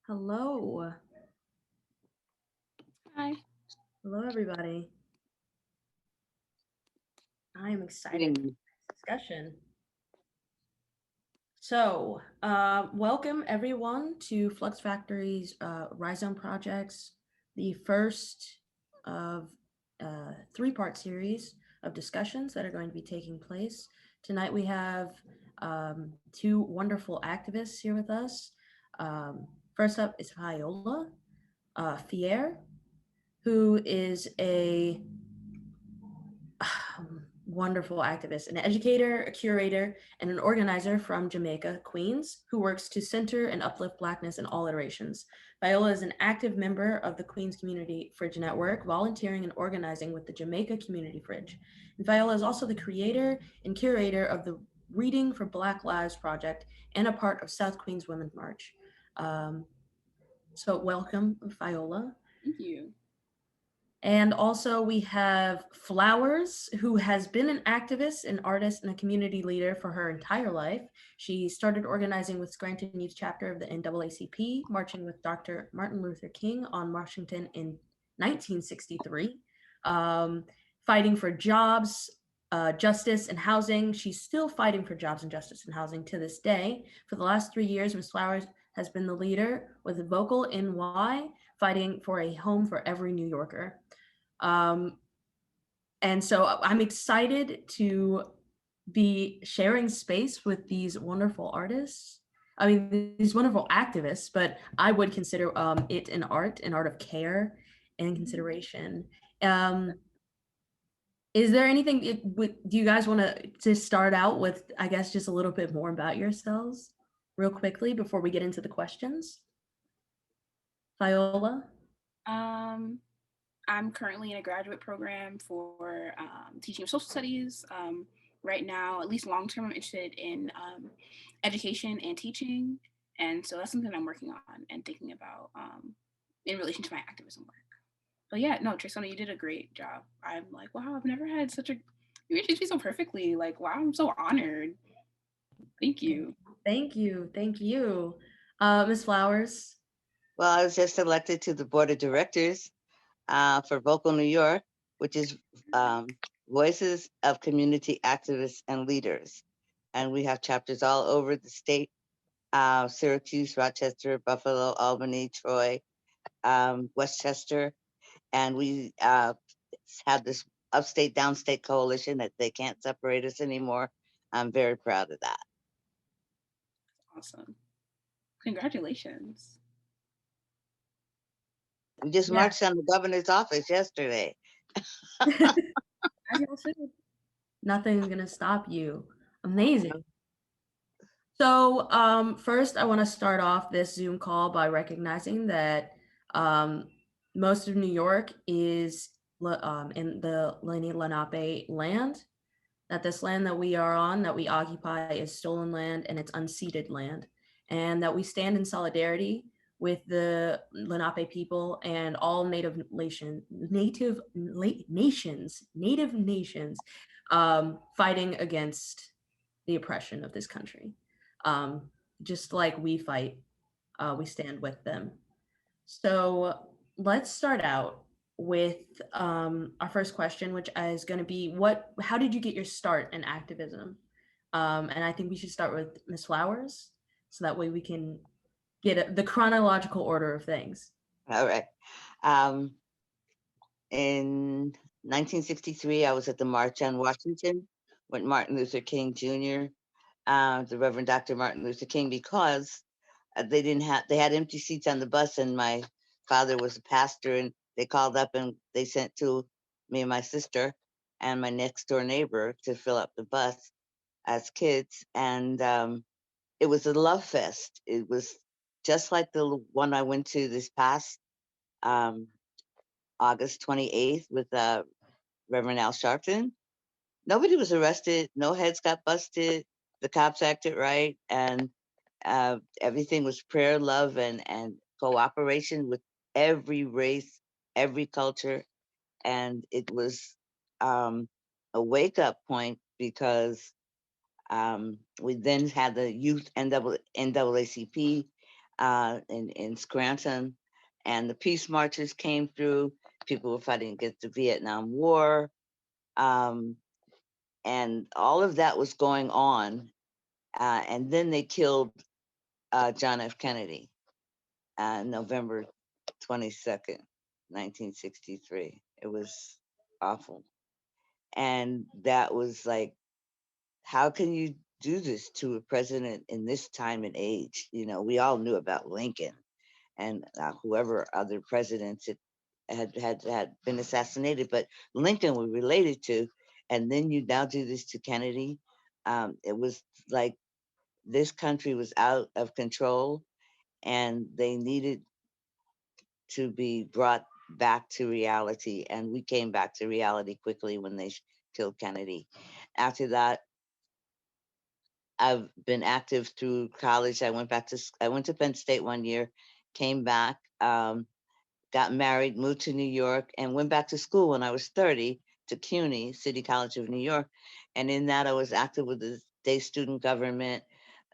Hello. Hi. Hello, everybody. I am excited for Greeting. this discussion. Welcome everyone to Flux Factory's Rhizome Projects, the first of three-part series of discussions that are going to be taking place. Tonight we have two wonderful activists here with us. First up is Fayola Fier, who is a wonderful activist, an educator, a curator, and an organizer from Jamaica, Queens, who works to center and uplift Blackness in all iterations. Viola is an active member of the Queens Community Fridge Network, volunteering and organizing with the Jamaica Community Fridge. And Viola is also the creator and curator of the Reading for Black Lives project and a part of South Queens Women's March. Um, welcome, Viola. Thank you. And also, we have Flowers, who has been an activist, an artist, and a community leader for her entire life. She started organizing with Scranton Youth Chapter of the NAACP, marching with Dr. Martin Luther King on Washington in 1963, um, fighting for jobs, justice, and housing. She's still fighting for jobs and justice and housing to this day. For the last 3 years, Ms. Flowers has been the leader with Vocal NY, fighting for a home for every New Yorker. Um, and so I'm excited to be sharing space with these wonderful artists. I mean, these wonderful activists, but I would consider it an art of care and consideration. Um, is there anything? Do you guys want to start out with? I guess just a little bit more about yourselves, real quickly, before we get into the questions. Viola. Um, I'm currently in a graduate program for teaching of social studies. Right now, at least long term, I'm interested in education and teaching, and so that's something I'm working on and thinking about in relation to my activism work. But yeah, no, Trasonia, you did a great job. I'm like, wow, I've never had such a. You introduced me so perfectly. Like, wow, I'm so honored. Thank you. Thank you, thank you, Miss Flowers. Well, I was just elected to the board of directors for Vocal New York, which is Voices of Community Activists and Leaders. And we have chapters all over the state, Syracuse, Rochester, Buffalo, Albany, Troy, Westchester. And we have this upstate, downstate coalition that they can't separate us anymore. I'm very proud of that. Awesome. Congratulations. We just Yeah. marched on the governor's office yesterday. As y'all should. Nothing's gonna stop you. Amazing. So, first, I want to start off this Zoom call by recognizing that um, most of New York is in the Lenni Lenape land. That this land that we are on, that we occupy, is stolen land and it's unceded land, and that we stand in solidarity with the Lenape people and all native nations, fighting against the oppression of this country. Um, just like we fight, we stand with them. So let's start out with our first question, which is going to be what? How did you get your start in activism? And I think we should start with Miss Flowers, so that way we can get the chronological order of things. All right. Um, in 1963, I was at the March on Washington with Martin Luther King Jr., the Reverend Dr. Martin Luther King, because they had empty seats on the bus, and my father was a pastor, and they called up and they sent to me and my sister and my next door neighbor to fill up the bus as kids. And it was a love fest. It was just like the one I went to this past um, August 28th with Reverend Al Sharpton. Nobody was arrested. No heads got busted. The cops acted right. And everything was prayer, love, and cooperation with every race, every culture. And it was a wake up point because we then had the youth NAACP in Scranton, and the peace marches came through. People were fighting against the Vietnam War, um, and all of that was going on. And then they killed John F. Kennedy, November 22nd, 1963. It was awful. And that was like, how can you do this to a president in this time and age? You know, we all knew about Lincoln and whoever other presidents had been assassinated, but Lincoln was related to, and then you now do this to Kennedy. It was like this country was out of control, and they needed to be brought back to reality, and we came back to reality quickly when they killed Kennedy. After that, I've been active through college. I went to Penn State one year, came back, got married, moved to New York, and went back to school when I was 30 to CUNY, City College of New York. And in that, I was active with the day student government.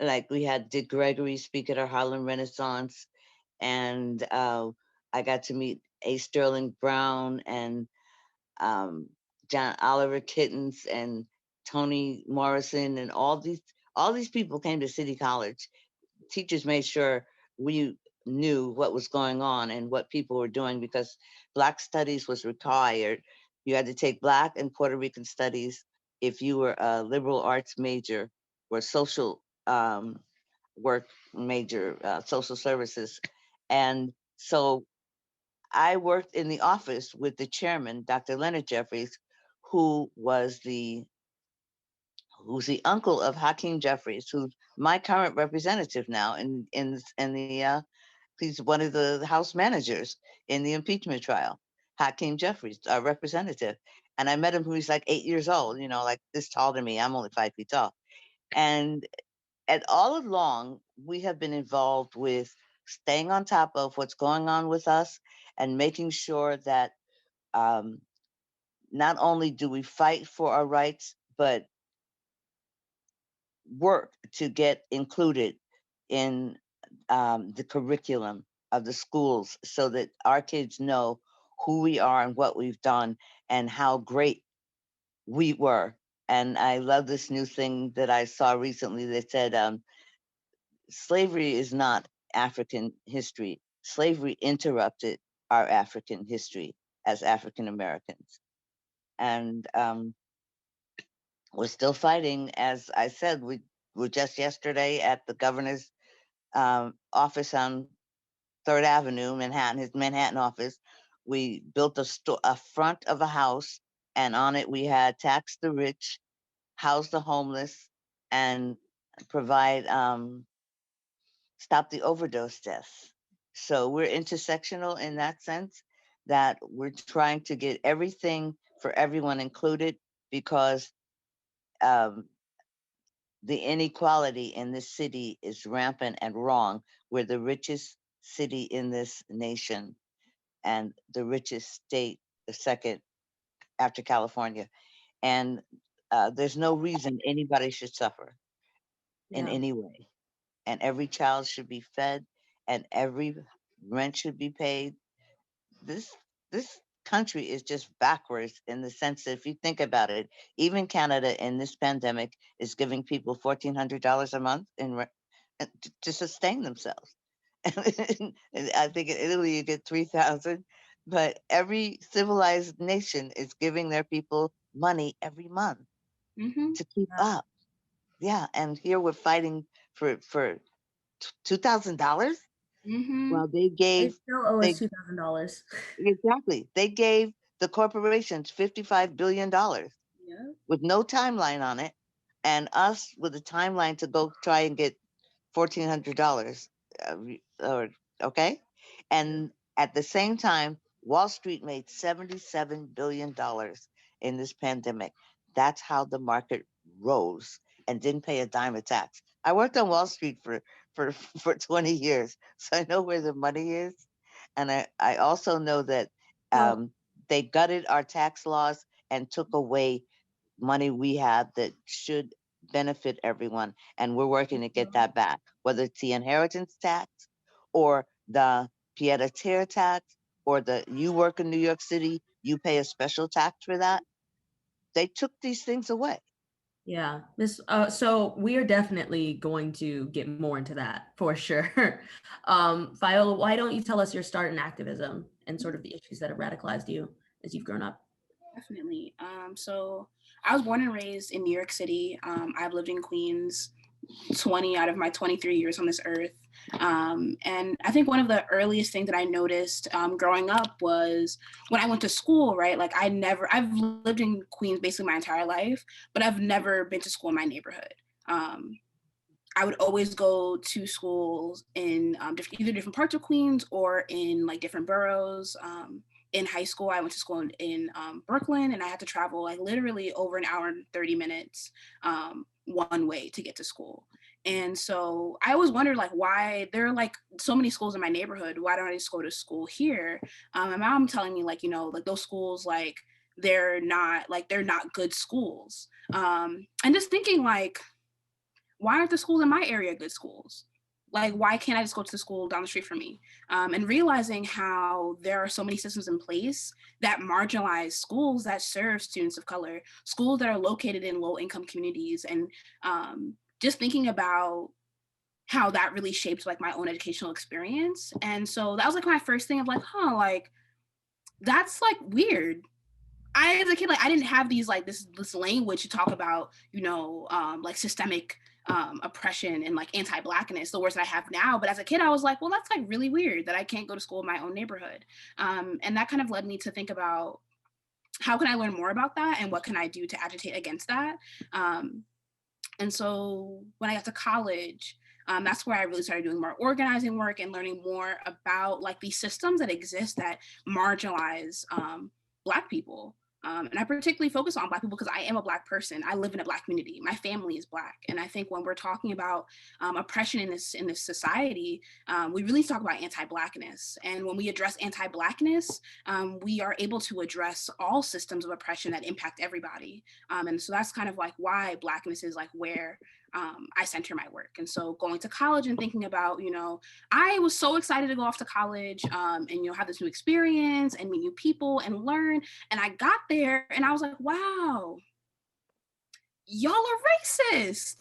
Like we had Dick Gregory speak at our Harlem Renaissance, and I got to meet A. Sterling Brown and um, John Oliver Kittens and Toni Morrison, and all these people came to City College. Teachers made sure we knew what was going on and what people were doing, because Black studies was required. You had to take Black and Puerto Rican studies if you were a liberal arts major or social work major, social services. And so I worked in the office with the chairman, Dr. Leonard Jeffries, who was the who's the uncle of Hakeem Jeffries, who's my current representative now in the he's one of the House managers in the impeachment trial. Hakeem Jeffries, our representative. And I met him when he was like 8 years old, you know, like this tall to me. I'm only 5 feet tall. And all along, we have been involved with staying on top of what's going on with us and making sure that um, not only do we fight for our rights, but work to get included in the curriculum of the schools so that our kids know who we are and what we've done and how great we were. And I love this new thing that I saw recently that said slavery is not African history. Slavery interrupted our African history as African Americans. And we're still fighting. As I said, we were just yesterday at the governor's office on Third Avenue, Manhattan, his Manhattan office. We built a front of a house, and on it we had tax the rich, house the homeless, and provide stop the overdose deaths. So we're intersectional in that sense, that we're trying to get everything for everyone included, because um, the inequality in this city is rampant and wrong. We're the richest city in this nation and the richest state, the second after California. And there's no reason anybody should suffer in Yeah. any way. And every child should be fed, and every rent should be paid. This country is just backwards in the sense that if you think about it, even Canada in this pandemic is giving people $1,400 a month to sustain themselves. And I think in Italy you get 3,000, but every civilized nation is giving their people money every month Mm-hmm. to keep Yeah. up. Yeah, and here we're fighting for $2,000. Mm-hmm. Well, they They gave still owe us they $2,000. exactly they gave the corporations $55 billion Yeah. with no timeline on it, and us with a timeline to go try and get $1,400. Or okay, and at the same time, Wall Street made $77 billion in this pandemic. That's how the market rose and didn't pay a dime of tax. I worked on Wall Street for for 20 years, so I know where the money is, and I also know that So, um, they gutted our tax laws and took away money we have that should benefit everyone, and we're working to get that back, whether it's the inheritance tax or the pied-à-terre tax, or the you work in New York City, you pay a special tax for that. They took these things away. Yeah, so we are definitely going to get more into that for sure. Fayola, why don't you tell us your start in activism and sort of the issues that have radicalized you as you've grown up? Definitely. So I was born and raised in New York City. I've lived in Queens 20 out of my 23 years on this earth. And I think one of the earliest things that I noticed growing up was when I went to school, right? Like I've lived in Queens basically my entire life, but I've never been to school in my neighborhood. I would always go to schools in either different parts of Queens or in like different boroughs. In high school, I went to school in Brooklyn, and I had to travel like literally over an hour and 30 minutes one way to get to school. And so I always wondered like why there are like so many schools in my neighborhood. Why don't I just go to school here? My mom telling me like, like those schools, like they're not good schools. And just thinking like, why aren't the schools in my area good schools? Like, why can't I just go to the school down the street from me? And realizing how there are so many systems in place that marginalize schools that serve students of color, schools that are located in low income communities, and just thinking about how that really shaped like my own educational experience. And so that was like my first thing of like, like that's like weird. As a kid, like I didn't have these like this language to talk about, like systemic oppression and like anti-Blackness, the words that I have now. But as a kid, I was like, well, that's like really weird that I can't go to school in my own neighborhood. And that kind of led me to think about how can I learn more about that and what can I do to agitate against that. And so when I got to college, that's where I really started doing more organizing work and learning more about like these systems that exist that marginalize Black people. And I particularly focus on Black people because I am a Black person. I live in a Black community. My family is Black, and I think when we're talking about oppression in this society, we really talk about anti-Blackness. And when we address anti-Blackness, we are able to address all systems of oppression that impact everybody. And so that's kind of like why Blackness is like where I center my work. And so going to college and thinking about, I was so excited to go off to college and, have this new experience and meet new people and learn. And I got there and I was like, wow, y'all are racist.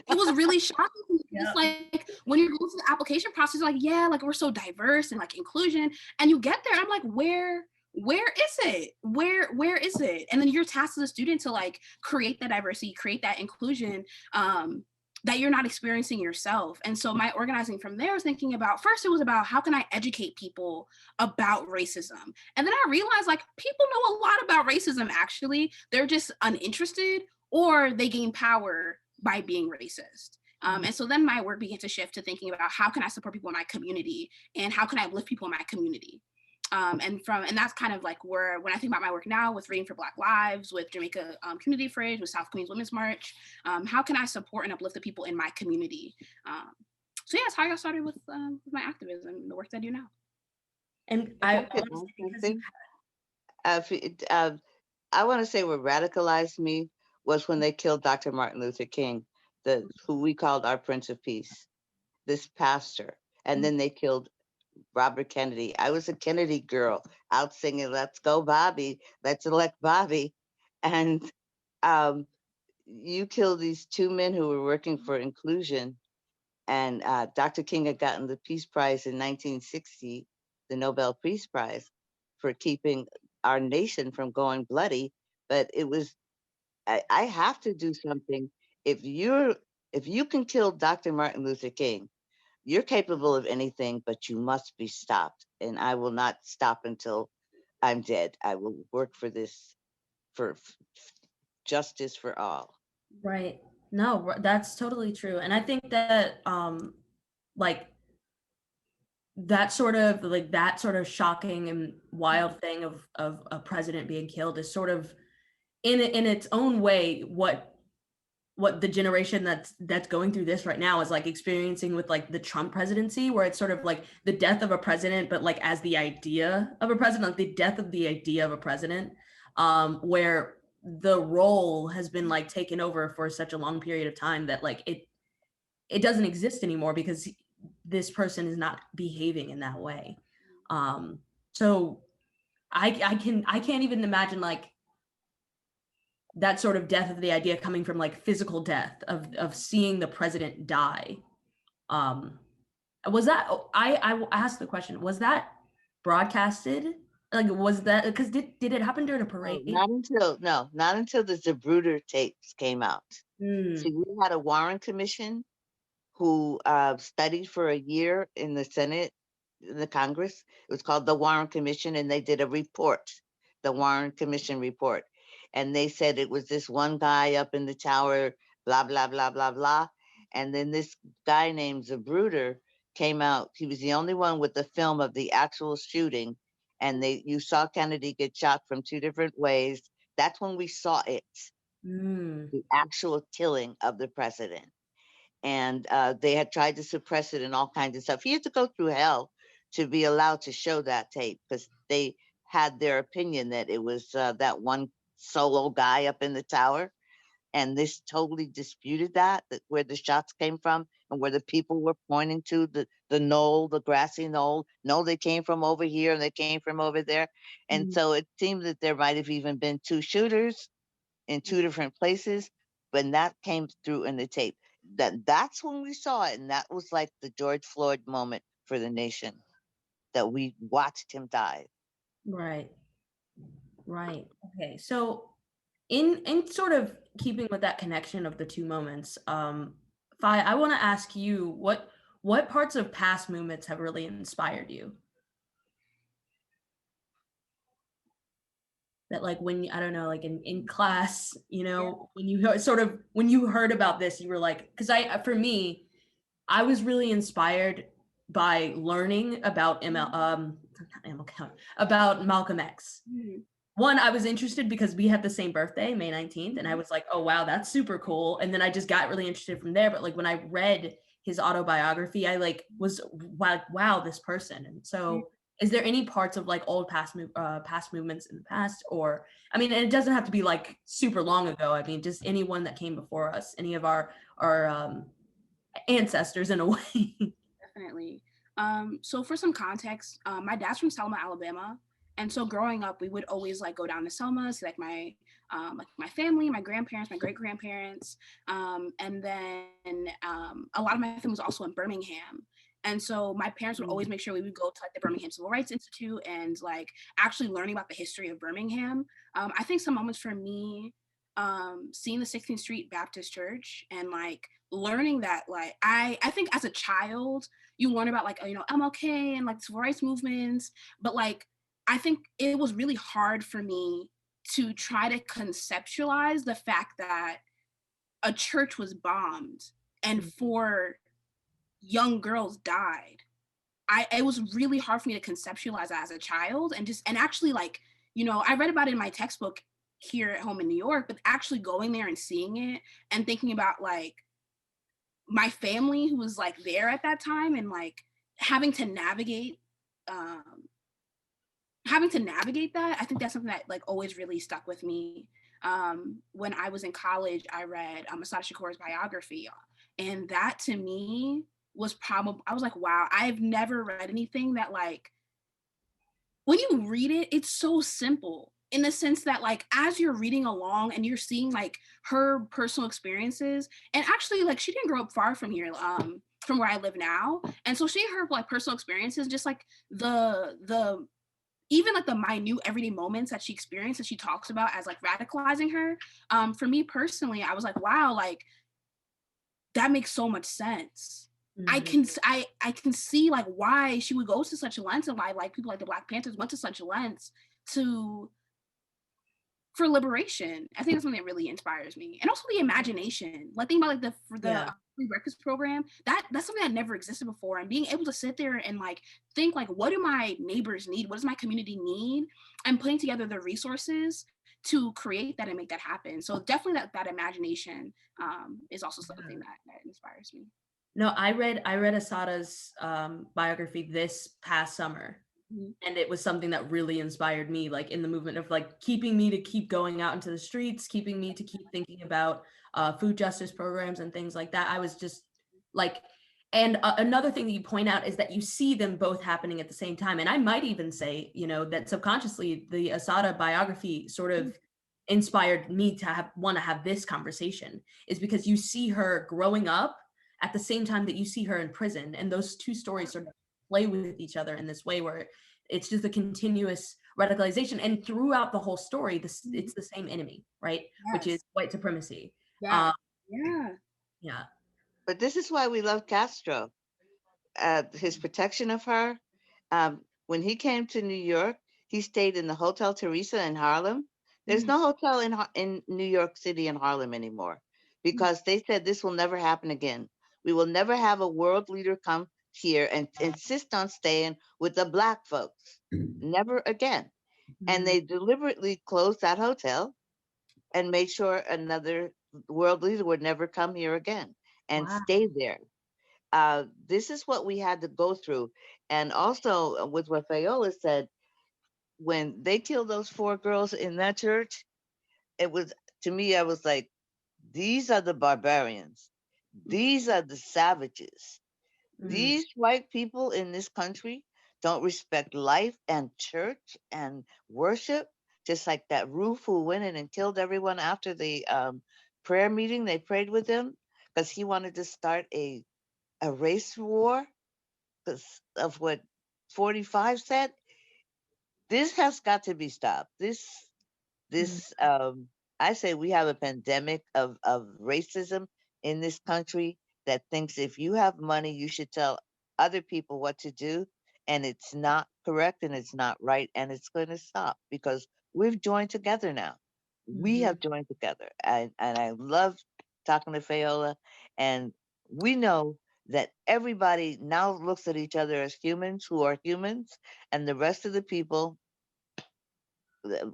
It was really shocking. It's like when you're going through the application process, like, yeah, like we're so diverse and like inclusion. And you get there, I'm like, where is it? Where is it? And then you're tasked as a student to like create that diversity, create that inclusion that you're not experiencing yourself. And so my organizing from there was thinking about, first it was about how can I educate people about racism? And then I realized like people know a lot about racism actually. They're just uninterested or they gain power by being racist. And so then my work began to shift to thinking about how can I support people in my community and how can I uplift people in my community? And that's kind of like where, when I think about my work now with Reading for Black Lives, with Jamaica Community Fridge, with South Queens Women's March, how can I support and uplift the people in my community? So yeah, that's how I got started with my activism and the work that I do now. And I want to say, I want to say what radicalized me was when they killed Dr. Martin Luther King, who we called our Prince of Peace, this pastor. And then they killed Robert Kennedy. I was a Kennedy girl out singing, "Let's go, Bobby. Let's elect Bobby." And you killed these two men who were working for inclusion. And Dr. King had gotten the Peace Prize in 1960, the Nobel Peace Prize, for keeping our nation from going bloody. But it was, I have to do something. If you can kill Dr. Martin Luther King, you're capable of anything, but you must be stopped. And I will not stop until I'm dead. I will work for this, for justice for all. right. No, that's totally true. And I think that like that sort of shocking and wild thing of a president being killed is sort of in its own way what the generation that's going through this right now is like experiencing with like the Trump presidency, where it's sort of like the death of a president, but like as the idea of a president, like the death of the idea of a president, where the role has been like taken over for such a long period of time that like it doesn't exist anymore because this person is not behaving in that way. So I can't even imagine like that sort of death of the idea coming from like physical death of seeing the president die. Um, was that I asked the question, was that broadcasted? Like, was that because did it happen during a No, parade? not until the Zapruder tapes came out. Mm, See, we had a Warren Commission who studied for a year in the Senate, in the Congress. It was called the Warren Commission, and they did a report, the Warren Commission report. And they said it was this one guy up in the tower, blah, blah, blah, blah, blah. And then this guy named Zapruder came out. He was the only one with the film of the actual shooting. And you saw Kennedy get shot from two different ways. That's when we saw it, mm, the actual killing of the president. And they had tried to suppress it and all kinds of stuff. He had to go through hell to be allowed to show that tape because they had their opinion that it was that one solo guy up in the tower. And this totally disputed that where the shots came from and where the people were pointing to the knoll, the grassy knoll. No, they came from over here and they came from over there. And mm. so it seemed that there might have even been two shooters in two different places, but that came through in the tape. That's when we saw it, and that was like the George Floyd moment for the nation that we watched him die. Right. Right. Okay. So in sort of keeping with that connection of the two moments, Fi, I want to ask you what parts of past movements have really inspired you? That like when I don't know, like in class, you know, when you when you heard about this, you were like, because for me, I was really inspired by learning about not MLK, about Malcolm X. One, I was interested because we had the same birthday, May 19th, and I was like, oh wow, that's super cool. And then I just got really interested from there. But like when I read his autobiography, I like was wow, this person. And so is there any parts of like old past movements in the past, or I mean, and it doesn't have to be like super long ago. I mean, just anyone that came before us, any of our ancestors in a way. Definitely. So for some context, my dad's from Selma, Alabama. And so growing up, we would always like go down to Selma, see like my family, my grandparents, my great grandparents. And then a lot of my family was also in Birmingham. And so my parents would always make sure we would go to like the Birmingham Civil Rights Institute and like actually learning about the history of Birmingham. I think some moments for me, seeing the 16th Street Baptist Church and like learning that like I think as a child you learn about like you know MLK and like civil rights movements, but like I think it was really hard for me to try to conceptualize the fact that a church was bombed and 4 young girls died. It was really hard for me to conceptualize that as a child and actually like, you know, I read about it in my textbook here at home in New York, but actually going there and seeing it and thinking about like my family who was like there at that time and like having to navigate um that, I think that's something that like always really stuck with me. When I was in college, I read Assata Shakur's biography, and that to me was probably, I was like, wow, I've never read anything that like when you read it, it's so simple in the sense that like as you're reading along and you're seeing like her personal experiences, and actually like she didn't grow up far from here, from where I live now, and so she her like personal experiences, just like the even like the minute everyday moments that she experienced that she talks about as like radicalizing her. For me personally, I was like, wow, like that makes so much sense. I can see like why she would go to such a length and why like people like the Black Panthers went to such a length to for liberation. I think that's something that really inspires me, and also the imagination. Like think about like the free breakfast program. That's something that never existed before, and being able to sit there and like think like, what do my neighbors need? What does my community need? And putting together the resources to create that and make that happen. So definitely that imagination is also something that inspires me. No, I read Asada's biography this past summer, and it was something that really inspired me, like in the movement of like keeping me to keep going out into the streets, keeping me to keep thinking about food justice programs and things like that. I was just like, And another thing that you point out is that you see them both happening at the same time. And I might even say, that subconsciously the Asada biography sort of inspired me to want to have this conversation, is because you see her growing up at the same time that you see her in prison. And those two stories sort of play with each other in this way where it's just a continuous radicalization. And throughout the whole story, it's the same enemy, right? Yes. Which is white supremacy. Yeah. Yeah. Yeah. But this is why we love Castro. His protection of her. When he came to New York, he stayed in the Hotel Teresa in Harlem. There's no hotel in New York City and Harlem anymore because they said this will never happen again. We will never have a world leader come here and insist on staying with the Black folks. Never again. And they deliberately closed that hotel and made sure another world leader would never come here again and Wow. stay there. This is what we had to go through. And also with what Fayola said, when they killed those 4 girls in that church, it was, to me, I was like, these are the barbarians. These are the savages. These white people in this country don't respect life and church and worship, just like that Roof who went in and killed everyone after the prayer meeting. They prayed with him because he wanted to start a race war because of what 45 said. This has got to be stopped. This I say we have a pandemic of racism in this country that thinks if you have money you should tell other people what to do, and it's not correct and it's not right, and it's going to stop because we've joined together now. We have joined together, and I love talking to Fayola, and we know that everybody now looks at each other as humans who are humans, and the rest of the people,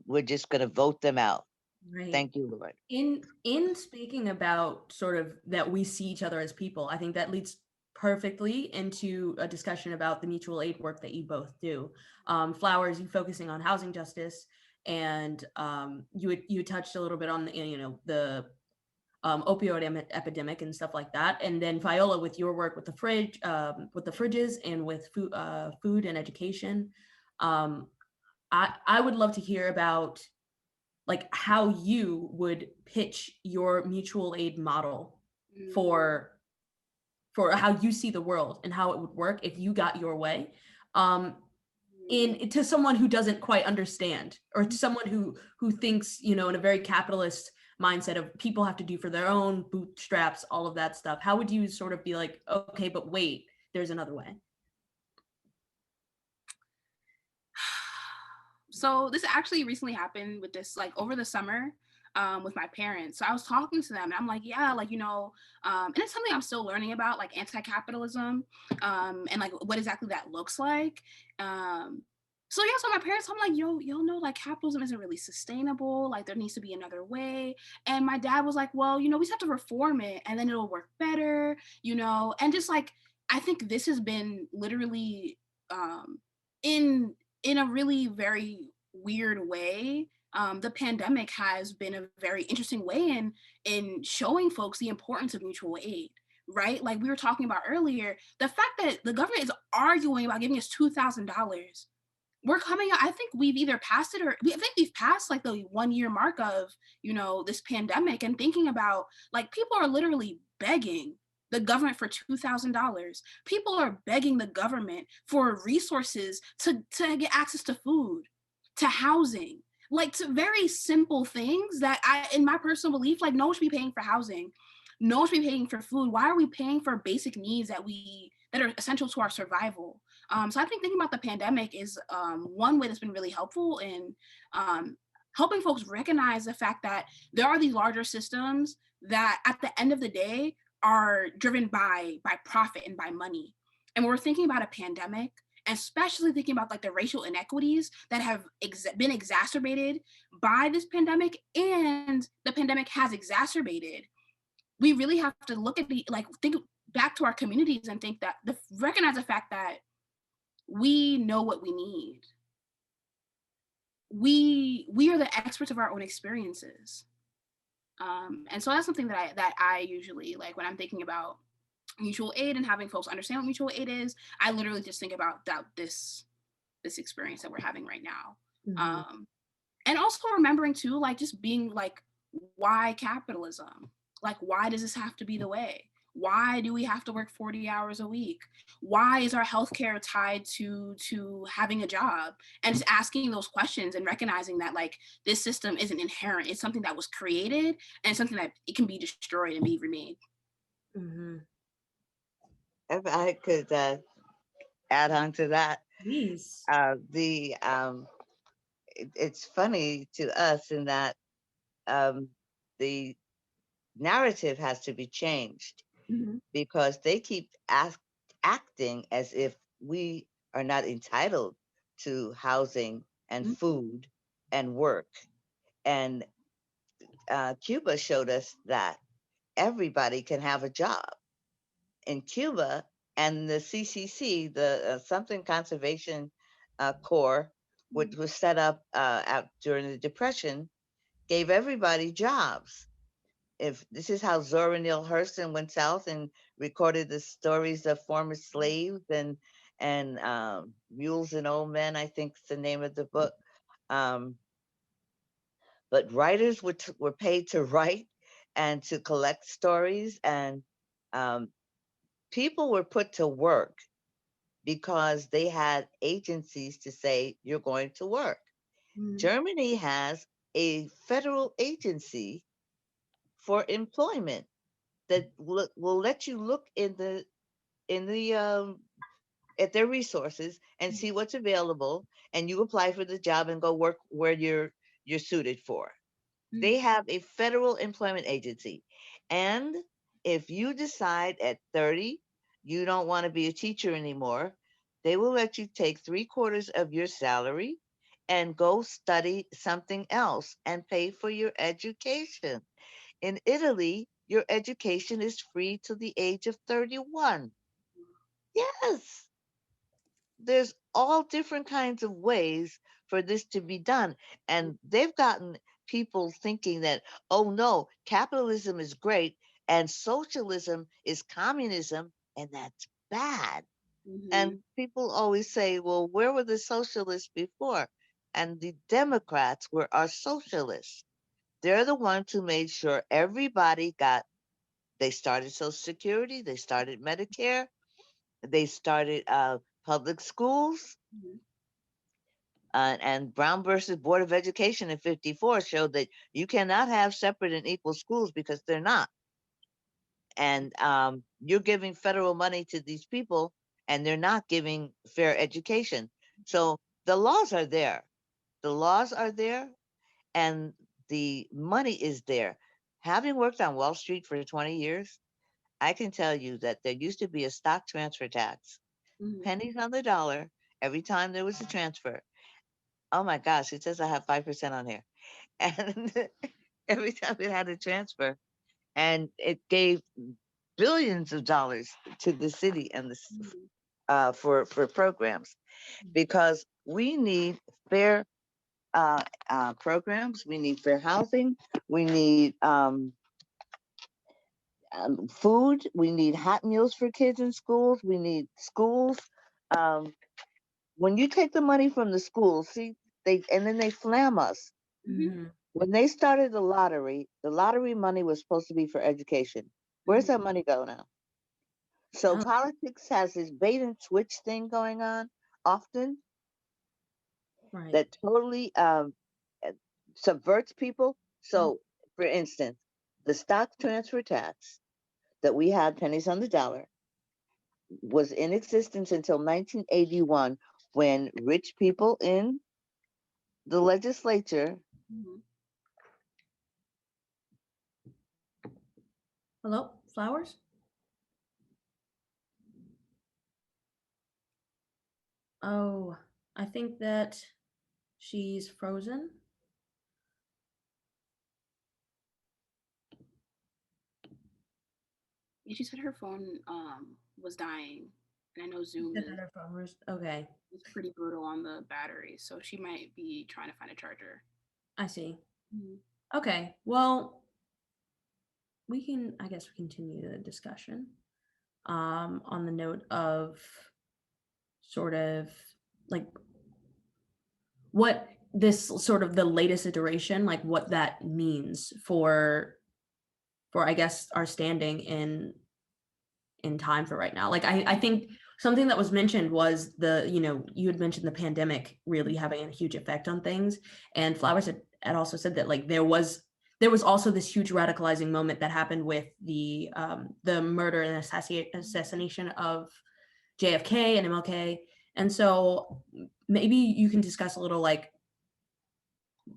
we're just going to vote them out. Right. Thank you, Lord. In speaking about sort of that we see each other as people, I think that leads perfectly into a discussion about the mutual aid work that you both do. Flowers, you focusing on housing justice, and you touched a little bit on the opioid epidemic and stuff like that. And then Fayola, with your work with the with the fridges and with food and education. I would love to hear about like how you would pitch your mutual aid model for how you see the world and how it would work if you got your way, in to someone who doesn't quite understand, or to someone who thinks, in a very capitalist mindset of people have to do for their own bootstraps, all of that stuff. How would you sort of be like, okay, but wait, there's another way? So this actually recently happened with this, like over the summer, with my parents. So I was talking to them and I'm like, yeah, like, and it's something I'm still learning about, like anti-capitalism, and like what exactly that looks like. So yeah, so my parents, I'm like, y'all know like capitalism isn't really sustainable. Like there needs to be another way. And my dad was like, well, we just have to reform it and then it'll work better, and just like, I think this has been literally, in a really very weird way. The pandemic has been a very interesting way in showing folks the importance of mutual aid, right? Like we were talking about earlier, the fact that the government is arguing about giving us $2,000. We're coming out, I think we've either passed it, or I think we've passed like the 1 year mark of, this pandemic, and thinking about like people are literally begging the government for $2,000. People are begging the government for resources to get access to food, to housing, like to very simple things that in my personal belief, like no one should be paying for housing. No one should be paying for food. Why are we paying for basic needs that are essential to our survival? So I think thinking about the pandemic is one way that's been really helpful in helping folks recognize the fact that there are these larger systems that at the end of the day are driven by profit and by money. And when we're thinking about a pandemic, especially thinking about like the racial inequities that have been exacerbated by this pandemic, and the pandemic has exacerbated, we really have to look at think back to our communities and think that recognize the fact that we know what we need. We are the experts of our own experiences. And so that's something that I usually like when I'm thinking about mutual aid and having folks understand what mutual aid is, I literally just think about this experience that we're having right now. Mhm. And also remembering too, like just being like, why capitalism? Like, why does this have to be the way? Why do we have to work 40 hours a week? Why is our healthcare tied to having a job? And just asking those questions and recognizing that like this system isn't inherent. It's something that was created and something that it can be destroyed and be remade. Mhm. If I could add on to that, Please. the it's funny to us in that the narrative has to be changed Mhm. because they keep acting as if we are not entitled to housing and Mhm. food and work. And Cuba showed us that everybody can have a job. In Cuba and the CCC, the Something Conservation Corps, which was set up during the Depression, gave everybody jobs. If this is how Zora Neale Hurston went south and recorded the stories of former slaves and Mules and Old Men, I think is the name of the book. Um, but writers were paid to write and to collect stories, and um, people were put to work because they had agencies to say you're going to work. Mhm. Germany has a federal agency for employment that will let you look in the at their resources and see what's available, and you apply for the job and go work where you're suited for. They have a federal employment agency. And if you decide at 30 you don't want to be a teacher anymore, they will let you take 3/4 of your salary and go study something else and pay for your education. In Italy, your education is free to the age of 31. Yes, there's all different kinds of ways for this to be done. And they've gotten people thinking that, oh no, capitalism is great and socialism is communism, and that's bad. Mm-hmm. And people always say, well, where were the socialists before? And the Democrats were our socialists. They're the ones who made sure everybody got, they started Social Security, they started Medicare, they started public schools. Mm-hmm. And Brown versus Board of Education in 54 showed that you cannot have separate and equal schools because they're not. And you're giving federal money to these people and they're not giving fair education. So the laws are there. The laws are there and the money is there. Having worked on Wall Street for 20 years, I can tell you that there used to be a stock transfer tax, Mm-hmm. pennies on the dollar, every time there was a transfer. Oh my gosh, it says I have 5% on here. And every time it had a transfer, and it gave billions of dollars to the city and for programs, because we need fair programs, we need fair housing, we need food, we need hot meals for kids in schools, we need schools. Um, when you take the money from the schools, see, and then they flam us. Mm-hmm. Mhm. When they started the lottery money was supposed to be for education. Where's that money go now? So Oh, politics has this bait and switch thing going on often right. that totally uh, subverts people. Mhm. So, for instance, the stock transfer tax that we had pennies on the dollar was in existence until 1981 when rich people in the legislature. Mm-hmm. Hello, flowers? Oh, I think that she's frozen. Yeah, she said her phone was dying, and I know She Zoom said that her phone was okay. is pretty brutal on the battery, so she might be trying to find a charger. I see. Mm-hmm. Okay. Well, we can, I guess, continue the discussion. on the note of sort of like what this sort of the latest iteration, like what that means for I guess our standing in time for right now. Like I think something that was mentioned was you had mentioned the pandemic really having a huge effect on things, and Flowers had also said that like there was also this huge radicalizing moment that happened with the murder and assassination of JFK and MLK. And so maybe you can discuss a little like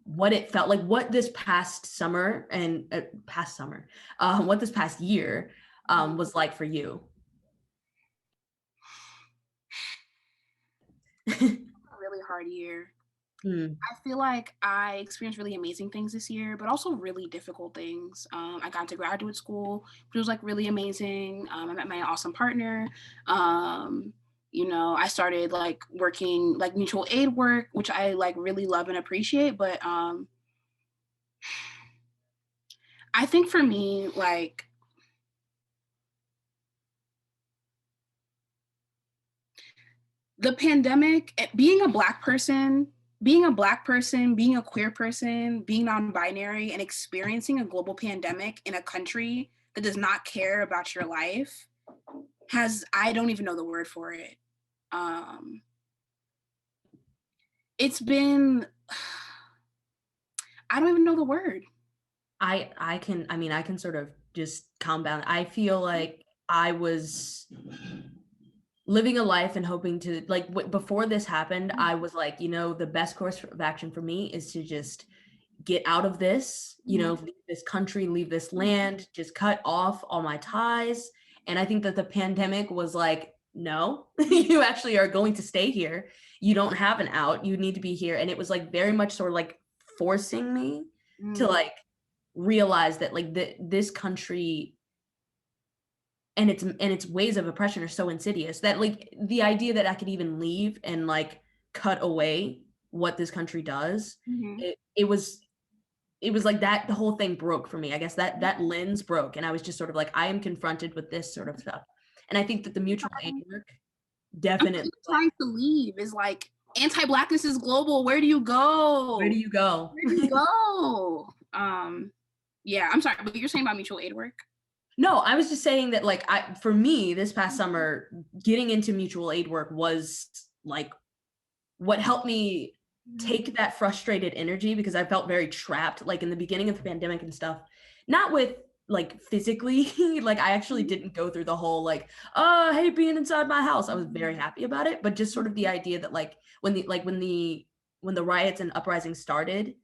what it felt like, what this past summer and what this past year was like for you. A really hard year. I feel like I experienced really amazing things this year, but also really difficult things. I got to graduate school, which was like really amazing. I met my awesome partner. I started like working like mutual aid work, which I like really love and appreciate. But I think for me, like the pandemic, being a Black person, being a queer person, being non-binary, and experiencing a global pandemic in a country that does not care about your life I don't even know the word for it. It's been, I don't even know the word. I can sort of just calm down. I feel like I was living a life and hoping to like before this happened, I was like, the best course of action for me is to just get out of this, leave this country, leave this land, just cut off all my ties. And I think that the pandemic was like, no, you actually are going to stay here. You don't have an out. You need to be here. And it was like very much sort of like forcing me to like realize that like this country and its ways of oppression are so insidious that like the idea that I could even leave and like cut away what this country does, it was like that the whole thing broke for me. I guess that lens broke, and I was just sort of like, I am confronted with this sort of stuff. And I think that the mutual aid work definitely trying to leave is like, anti-Blackness is global. Where do you go? Where do you go? Yeah, I'm sorry, but you're saying about mutual aid work? No, I was just saying that like for me this past summer, getting into mutual aid work was like what helped me take that frustrated energy, because I felt very trapped like in the beginning of the pandemic and stuff, not with like physically like I actually didn't go through the whole like, oh, I hate being inside my house. I was very happy about it, but just sort of the idea that like when the riots and uprising started,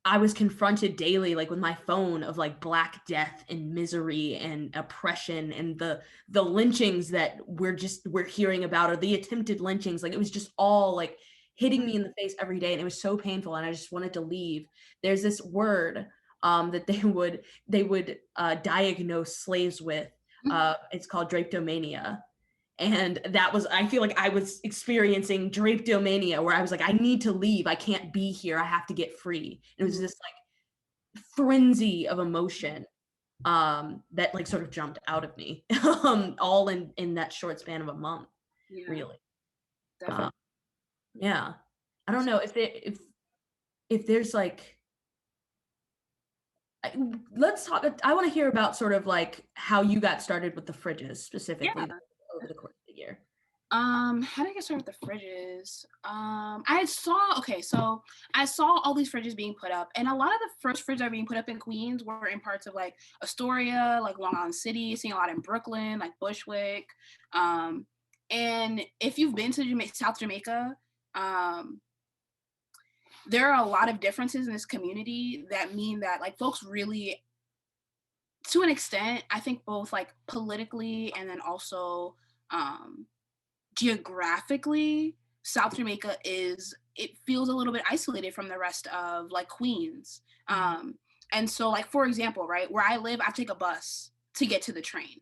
I was confronted daily, like with my phone, of like Black death and misery and oppression and the lynchings that we're hearing about, or the attempted lynchings. Like it was just all like hitting me in the face every day, and it was so painful. And I just wanted to leave. There's this word that they would diagnose slaves with. It's called drapetomania. And that was, I feel like I was experiencing drapetomania, where I was like, I need to leave. I can't be here. I have to get free. And it was this like frenzy of emotion that like sort of jumped out of me all in that short span of a month, really. Yeah. I don't know if there's like, let's talk. I want to hear about sort of like how you got started with the fridges specifically over the course of the year. How did I get started with the fridges? I saw all these fridges being put up, and a lot of the first fridges that are being put up in Queens were in parts of like Astoria, like Long Island City, seeing a lot in Brooklyn, like Bushwick. And if you've been to South Jamaica, there are a lot of differences in this community that mean that like folks really, to an extent, I think both like politically and then also geographically, South Jamaica it feels a little bit isolated from the rest of like Queens. And so like, for example, right, where I live, I take a bus to get to the train.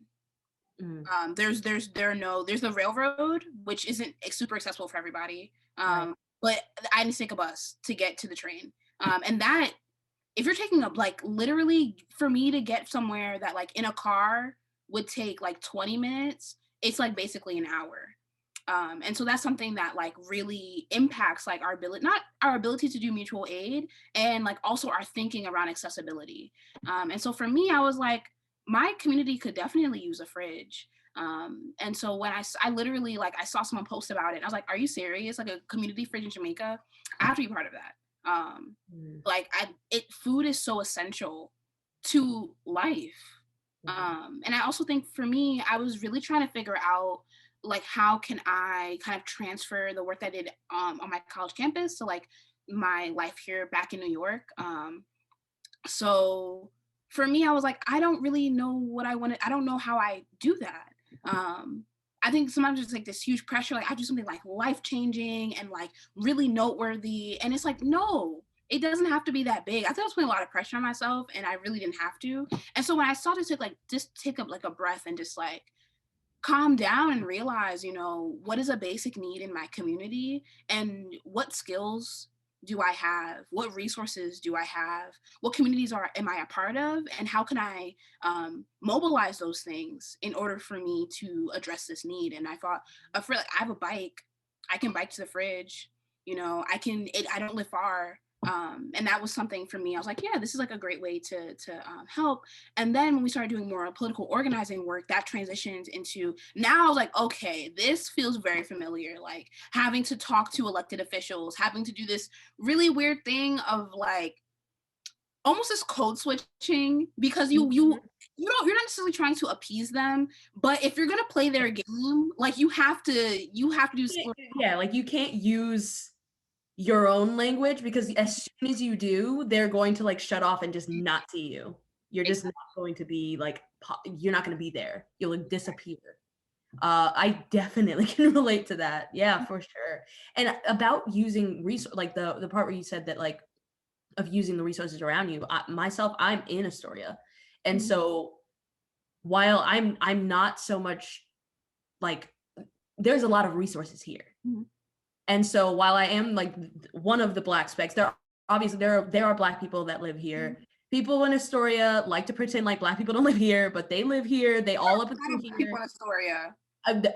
There's the railroad, which isn't super accessible for everybody. But I need to take a bus to get to the train. And that, if you're taking like literally for me to get somewhere that like in a car would take like 20 minutes, it's like basically an hour. And so that's something that like really impacts like our ability, not our ability to do mutual aid, and like also our thinking around accessibility. And so for me, I was like, my community could definitely use a fridge. And so when I literally like, I saw someone post about it, I was like, are you serious? Like a community fridge in Jamaica? I have to be part of that. Like food is so essential to life. And I also think for me, I was really trying to figure out like how can I kind of transfer the work that I did on my college campus to like my life here back in New York. So for me, I was like, I don't really know what I wanted. I don't know how I do that. I think sometimes it's like this huge pressure, like I do something like life-changing and like really noteworthy. And it's like, no, it doesn't have to be that big. I think I was putting a lot of pressure on myself and I really didn't have to. And so when I started to like just take up like a breath and just like calm down and realize, you know, what is a basic need in my community and what skills do I have? What resources do I have? What communities am I a part of? And how can I mobilize those things in order for me to address this need? And I thought, I have a bike. I can bike to the fridge. You know, I don't live far. And that was something for me. I was like, yeah, this is like a great way to help. And then when we started doing more political organizing work, that transitioned into, now I was like, okay, this feels very familiar. Like having to talk to elected officials, having to do this really weird thing of like almost this code switching, because you're not necessarily trying to appease them, but if you're gonna play their game, like you have to do. Yeah, like you can't use your own language, because as soon as you do, they're going to like shut off and just not see you. You're just not going to be like, you're not going to be there. You'll like disappear. I definitely can relate to that. Yeah, for sure. And about using like the part where you said that like of using the resources around you, I'm in Astoria. And so while I'm not so much like, there's a lot of resources here. And so while I am like one of the Black specks, there are Black people that live here. People in Astoria like to pretend like Black people don't live here, but they live here. They all up in here. People in Astoria.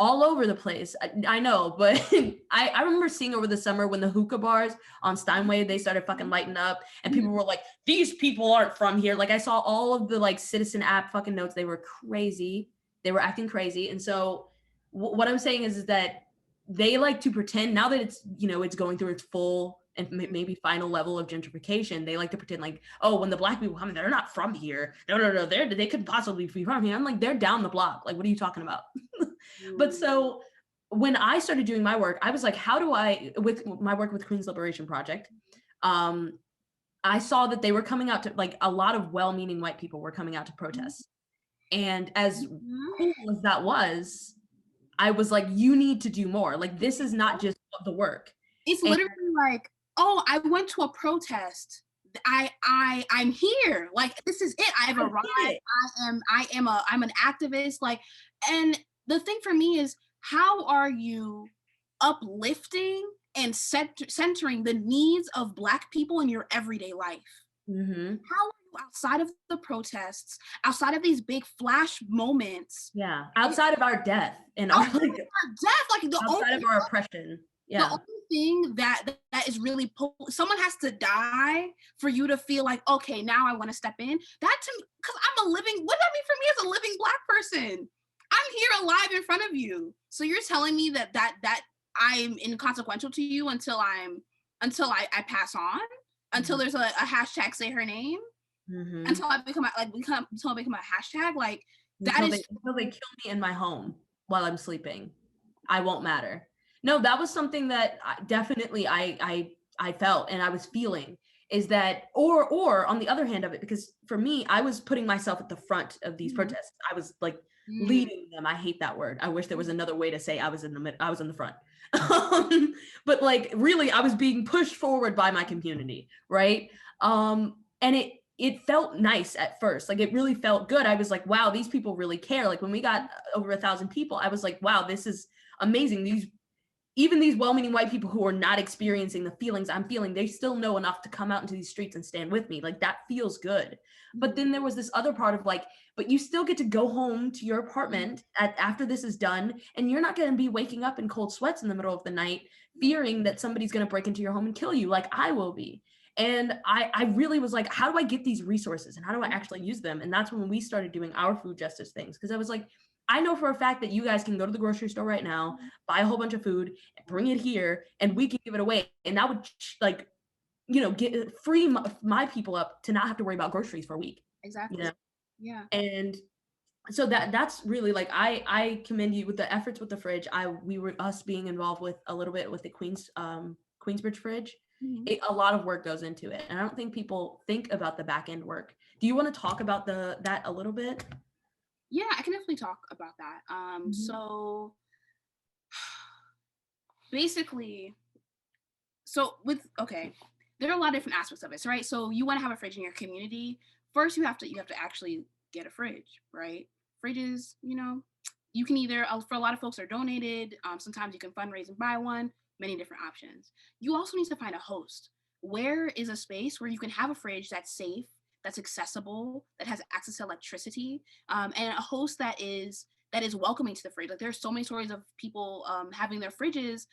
All over the place. I know, but I remember seeing over the summer when the hookah bars on Steinway, they started fucking lighting up and people were like, these people aren't from here. Like I saw all of the like citizen app fucking notes. They were crazy. They were acting crazy. And so what I'm saying is that they like to pretend, now that it's, you know, it's going through its full and maybe final level of gentrification, they like to pretend like, oh, when the Black people come, they're not from here. No, they couldn't possibly be from here. I'm like, they're down the block. Like, what are you talking about? But so when I started doing my work, I was like, how do I, with my work with Queen's Liberation Project, I saw that they were coming out to, like, a lot of well-meaning white people were coming out to protest. And as cool as that was, I was like, you need to do more. Like, this is not just the work. It's literally like, oh, I went to a protest. I'm here. Like, this is it. I've arrived. I'm an activist. Like, and the thing for me is, how are you uplifting and centering the needs of Black people in your everyday life? How are you outside of the protests, outside of these big flash moments? Yeah, outside of our death and our, like, outside of our oppression. Yeah. The only thing that is really, someone has to die for you to feel like, okay, now I want to step in. That to me, because what does that mean for me as a living Black person? I'm here alive in front of you. So you're telling me that I'm inconsequential to you until I pass on, until there's a hashtag say her name, until I become a hashtag, like that until they kill me in my home while I'm sleeping, I won't matter. No, that was something that definitely I felt and I was feeling, is that, or on the other hand of it, because for me, I was putting myself at the front of these protests. I was like leading them. I hate that word. I wish there was another way to say I was in the front. But like, really, I was being pushed forward by my community, right? And it felt nice at first. Like, it really felt good. I was like, wow, these people really care. Like, when we got over 1,000 people, I was like, wow, this is amazing. even these well-meaning white people who are not experiencing the feelings I'm feeling, they still know enough to come out into these streets and stand with me. Like, that feels good. But then there was this other part of like, but you still get to go home to your apartment after this is done, and you're not going to be waking up in cold sweats in the middle of the night fearing that somebody's going to break into your home and kill you like I will be. And I really was like, how do I get these resources and how do I actually use them? And that's when we started doing our food justice things, because I was like, I know for a fact that you guys can go to the grocery store right now, buy a whole bunch of food, bring it here, and we can give it away. And that would like, you know, free my people up to not have to worry about groceries for a week. Exactly. You know? Yeah. And so that's really like, I commend you with the efforts with the fridge. We were us being involved with a little bit with the Queensbridge fridge. A lot of work goes into it, and I don't think people think about the back end work. Do you want to talk about that a little bit? Yeah, I can definitely talk about that. So basically, there are a lot of different aspects of it, right? So you want to have a fridge in your community. First, you have to actually get a fridge, right? Fridges, you know, you can either for a lot of folks are donated. Sometimes you can fundraise and buy one. Many different options. You also need to find a host. Where is a space where you can have a fridge that's safe, that's accessible, that has access to electricity, and a host that is welcoming to the fridge. Like, there's so many stories of people having their fridges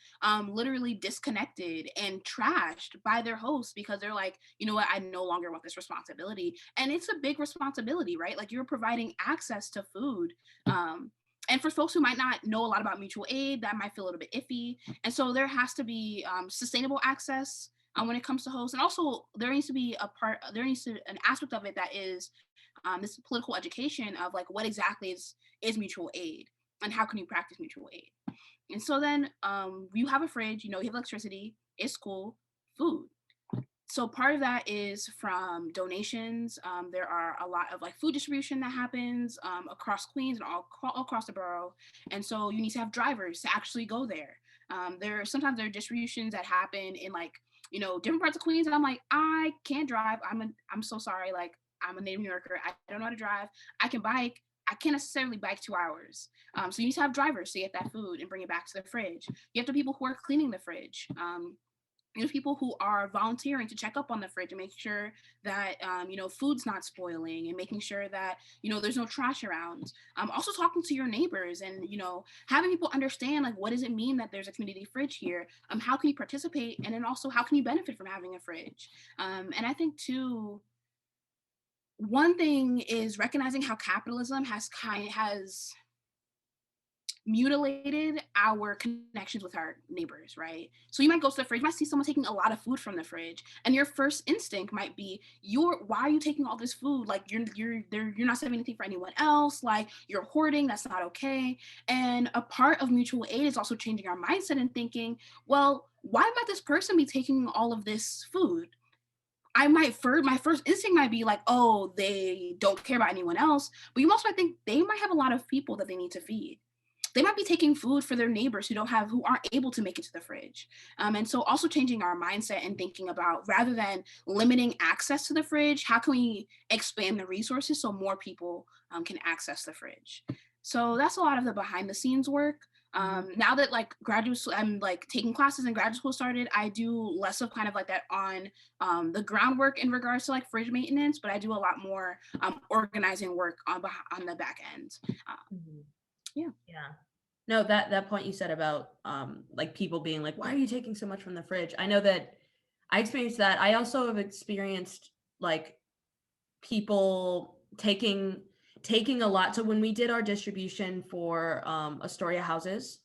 literally disconnected and trashed by their hosts because they're like, you know what, I no longer want this responsibility. And it's a big responsibility, right? Like, you're providing access to food. And for folks who might not know a lot about mutual aid, that might feel a little bit iffy. And so there has to be sustainable access when it comes to hosts. And also there needs to be an aspect of it that is this political education of like, what exactly is mutual aid and how can you practice mutual aid. And so then you have a fridge, you know, you have electricity, it's cool, food. So part of that is from donations. There are a lot of like food distribution that happens across Queens and all across the borough. And so you need to have drivers to actually go there. Sometimes there are distributions that happen in like, you know, different parts of Queens. And I'm like, I can't drive. I'm so sorry. Like, I'm a native New Yorker. I don't know how to drive. I can bike. I can't necessarily bike 2 hours. So you need to have drivers to get that food and bring it back to the fridge. You have the people who are cleaning the fridge. There's people who are volunteering to check up on the fridge and make sure that you know, food's not spoiling, and making sure that, you know, there's no trash around. Also talking to your neighbors and, you know, having people understand like, what does it mean that there's a community fridge here? How can you participate, and then also how can you benefit from having a fridge? And I think too, one thing is recognizing how capitalism has mutilated our connections with our neighbors, right? So you might go to the fridge, you might see someone taking a lot of food from the fridge, and your first instinct might be, why are you taking all this food? Like, you're not saving anything for anyone else. Like, you're hoarding. That's not okay. And a part of mutual aid is also changing our mindset and thinking, well, why might this person be taking all of this food? My first instinct might be like, oh, they don't care about anyone else. But you also might think they might have a lot of people that they need to feed. They might be taking food for their neighbors who aren't able to make it to the fridge. And so also changing our mindset and thinking about, rather than limiting access to the fridge, how can we expand the resources so more people can access the fridge? So that's a lot of the behind the scenes work. Now that like I'm like taking classes in graduate school started, I do less of kind of like that on the groundwork in regards to like fridge maintenance, but I do a lot more organizing work on the back end. Yeah. No, that point you said about like people being like, why are you taking so much from the fridge? I know that I experienced that. I also have experienced like people taking a lot. So when we did our distribution for Astoria houses,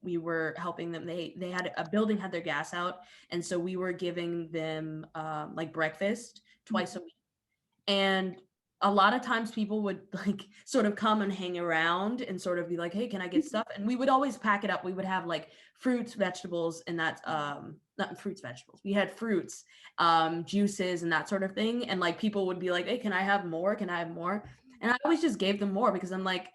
we were helping them. They had a building had their gas out, and so we were giving them like breakfast twice a week. And a lot of times people would like sort of come and hang around and sort of be like, hey, can I get stuff? And we would always pack it up. We would have like fruits, vegetables, and that's not fruits, vegetables. We had fruits, juices, and that sort of thing. And like people would be like, hey, can I have more? Can I have more? And I always just gave them more because I'm like,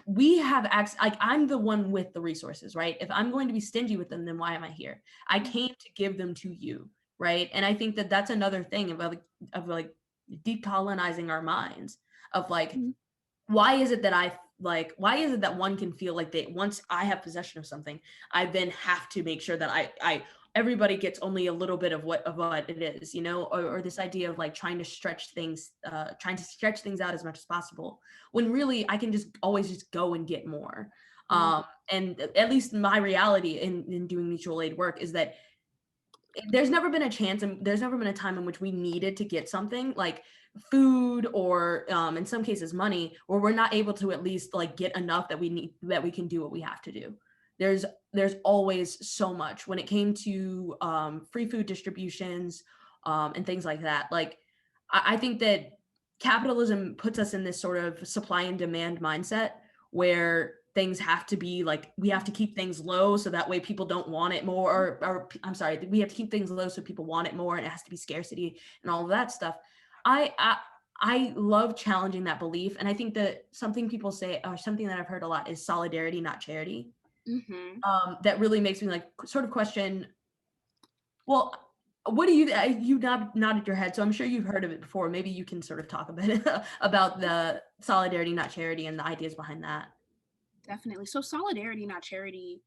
we have access. Like, I'm the one with the resources, right? If I'm going to be stingy with them, then why am I here? I came to give them to you, right? And I think that that's another thing about of like decolonizing our minds of like, why is it that like, why is it that one can feel like they, once I have possession of something, I then have to make sure that I everybody gets only a little bit of what it is, you know, or this idea of like trying to stretch things out as much as possible, when really I can just always just go and get more. And at least my reality in doing mutual aid work is that there's never been a chance, and there's never been a time in which we needed to get something like food or in some cases money, where we're not able to at least like get enough that we can do what we have to do. There's always so much when it came to free food distributions and things like that. Like I think that capitalism puts us in this sort of supply and demand mindset where things have to be like, we have to keep things low so that way people don't want it more, or I'm sorry, we have to keep things low so people want it more, and it has to be scarcity and all of that stuff. I love challenging that belief, and I think that something people say, or something that I've heard a lot, is solidarity, not charity. That really makes me like sort of question, well, what do you nodded your head, so I'm sure you've heard of it before. Maybe you can sort of talk a bit about the solidarity, not charity, and the ideas behind that. Definitely. So solidarity, not charity.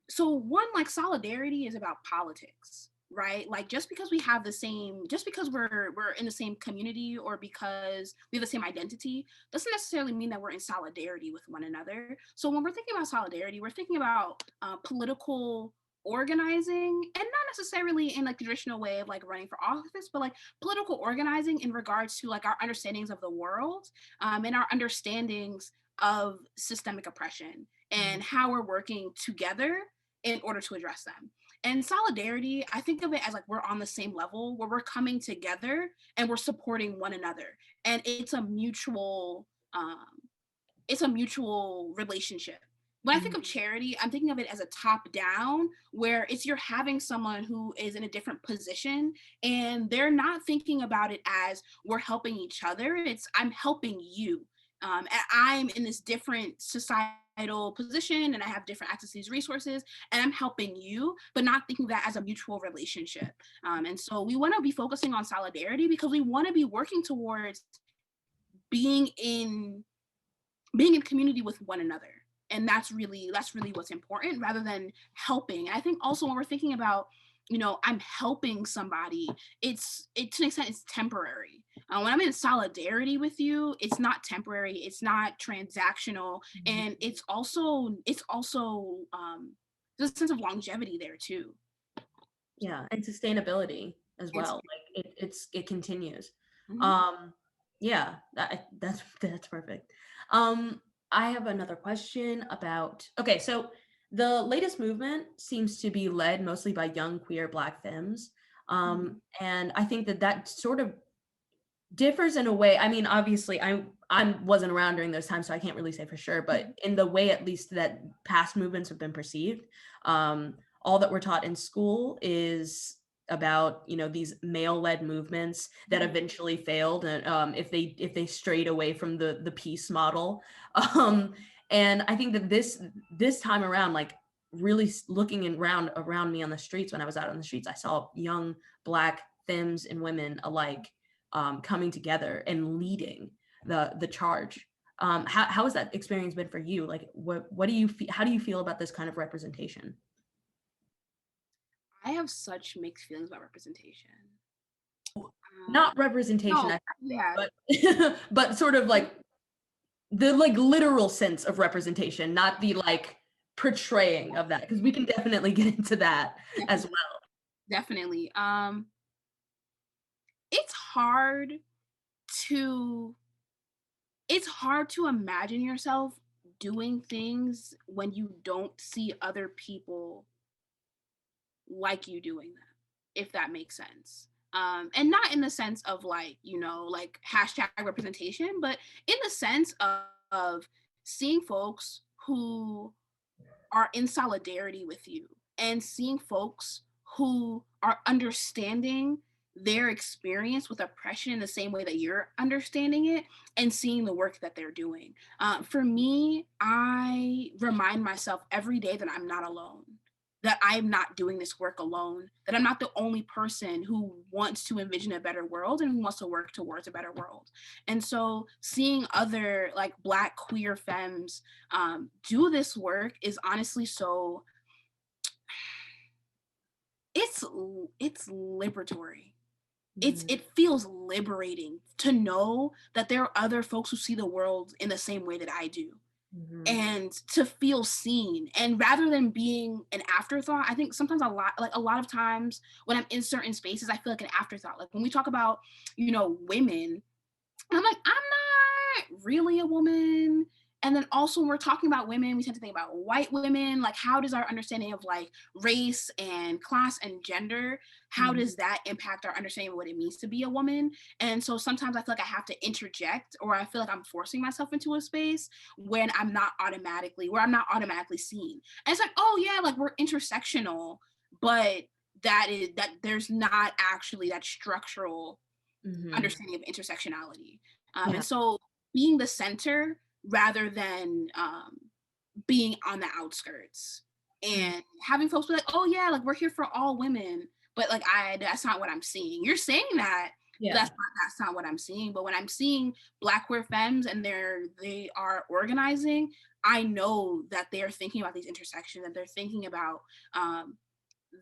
So one, like, solidarity is about politics, right? Like, just because we have the same, just because we're in the same community, or because we have the same identity, doesn't necessarily mean that we're in solidarity with one another. So when we're thinking about solidarity, we're thinking about political organizing, and not necessarily in like the traditional way of like running for office, but like political organizing in regards to like our understandings of the world, and our understandings of systemic oppression, and how we're working together in order to address them. And solidarity, I think of it as like we're on the same level, where we're coming together and we're supporting one another, and it's a mutual relationship. When I think of charity, I'm thinking of it as a top down, where it's you're having someone who is in a different position, and they're not thinking about it as we're helping each other. It's I'm helping you. And I'm in this different societal position, and I have different access to these resources, and I'm helping you, but not thinking that as a mutual relationship. And so we want to be focusing on solidarity because we want to be working towards being in community with one another. And that's really what's important, rather than helping. And I think also when we're thinking about, I'm helping somebody, it to an extent it's temporary. When I'm in solidarity with you, it's not temporary, it's not transactional, and it's also there's a sense of longevity there too. Yeah, and sustainability as And well. Like it continues. Mhm. Yeah, that's perfect. I have another question about, okay, so the latest movement seems to be led mostly by young queer Black femmes. And I think that sort of differs in a way. I mean, obviously, I wasn't around during those times, so I can't really say for sure. But in the way, at least, that past movements have been perceived, all that we're taught in school is about these male-led movements that eventually failed, and if they strayed away from the peace model. Um, and I think that this time around, like really looking around me on the streets, when I was out on the streets, I saw young Black femmes and women alike coming together and leading the charge. How has that experience been for you? Like, what do you how do you feel about this kind of representation? I have such mixed feelings about representation. Not representation, No, I yeah, but but sort of like the like literal sense of representation, not the like portraying of that, because we can definitely get into that as well. definitely. It's hard to imagine yourself doing things when you don't see other people like you doing that, if that makes sense. And not in the sense of like, like hashtag representation, but in the sense of seeing folks who are in solidarity with you, and seeing folks who are understanding their experience with oppression in the same way that you're understanding it, and seeing the work that they're doing. For me, I remind myself every day that I'm not alone. that I'm not doing this work alone, that I'm not the only person who wants to envision a better world and who wants to work towards a better world. And so seeing other like Black queer femmes do this work is honestly so, it's liberatory. It feels liberating to know that there are other folks who see the world in the same way that I do. And to feel seen, and rather than being an afterthought, I think sometimes a lot of times when I'm in certain spaces, I feel like an afterthought. Like when we talk about, women, I'm like, I'm not really a woman. And then also when we're talking about women, we tend to think about white women. Like, how does our understanding of like race and class and gender, how does that impact our understanding of what it means to be a woman? And so sometimes I feel like I have to interject, or I feel like I'm forcing myself into a space when I'm not automatically seen. And it's like, oh yeah, like we're intersectional, but that there's not actually that structural understanding of intersectionality. And so being the center rather than being on the outskirts, and having folks be like, oh yeah, like we're here for all women, but like that's not what I'm seeing. You're saying that, but that's not what I'm seeing. But when I'm seeing Black queer femmes and they are organizing, I know that they're thinking about these intersections, and they're thinking about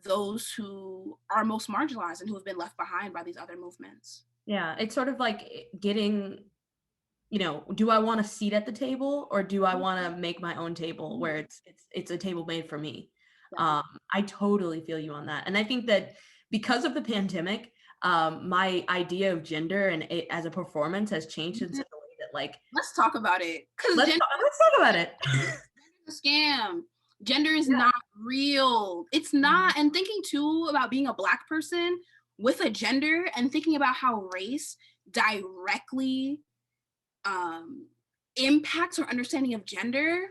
those who are most marginalized and who have been left behind by these other movements. Yeah, it's sort of like getting, do I want a seat at the table, or do I want to make my own table where it's a table made for me? I totally feel you on that. And I think that because of the pandemic, my idea of gender and it as a performance has changed in such a way that, like, let's talk about it. Let's talk about it. Gender's a scam. Gender is not real. It's not. And thinking too about being a Black person with a gender, and thinking about how race directly impacts our understanding of gender.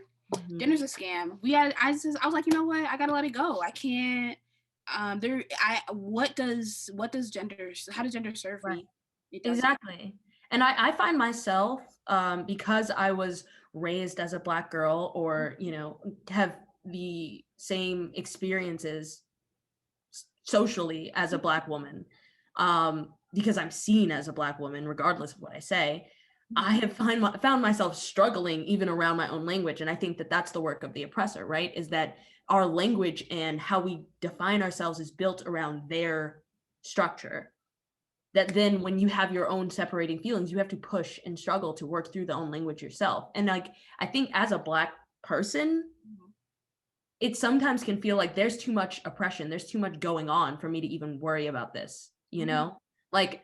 Gender's a scam. I was like, you know what? I gotta let it go. I can't. How does gender serve me? Exactly. And I find myself, because I was raised as a Black girl, or, have the same experiences socially as a Black woman, because I'm seen as a Black woman, regardless of what I say, I have found myself struggling even around my own language. And I think that that's the work of the oppressor, right? Is that our language and how we define ourselves is built around their structure. That then when you have your own separating feelings, you have to push and struggle to work through the own language yourself. And like, I think as a Black person, it sometimes can feel like there's too much oppression, there's too much going on for me to even worry about this, Like,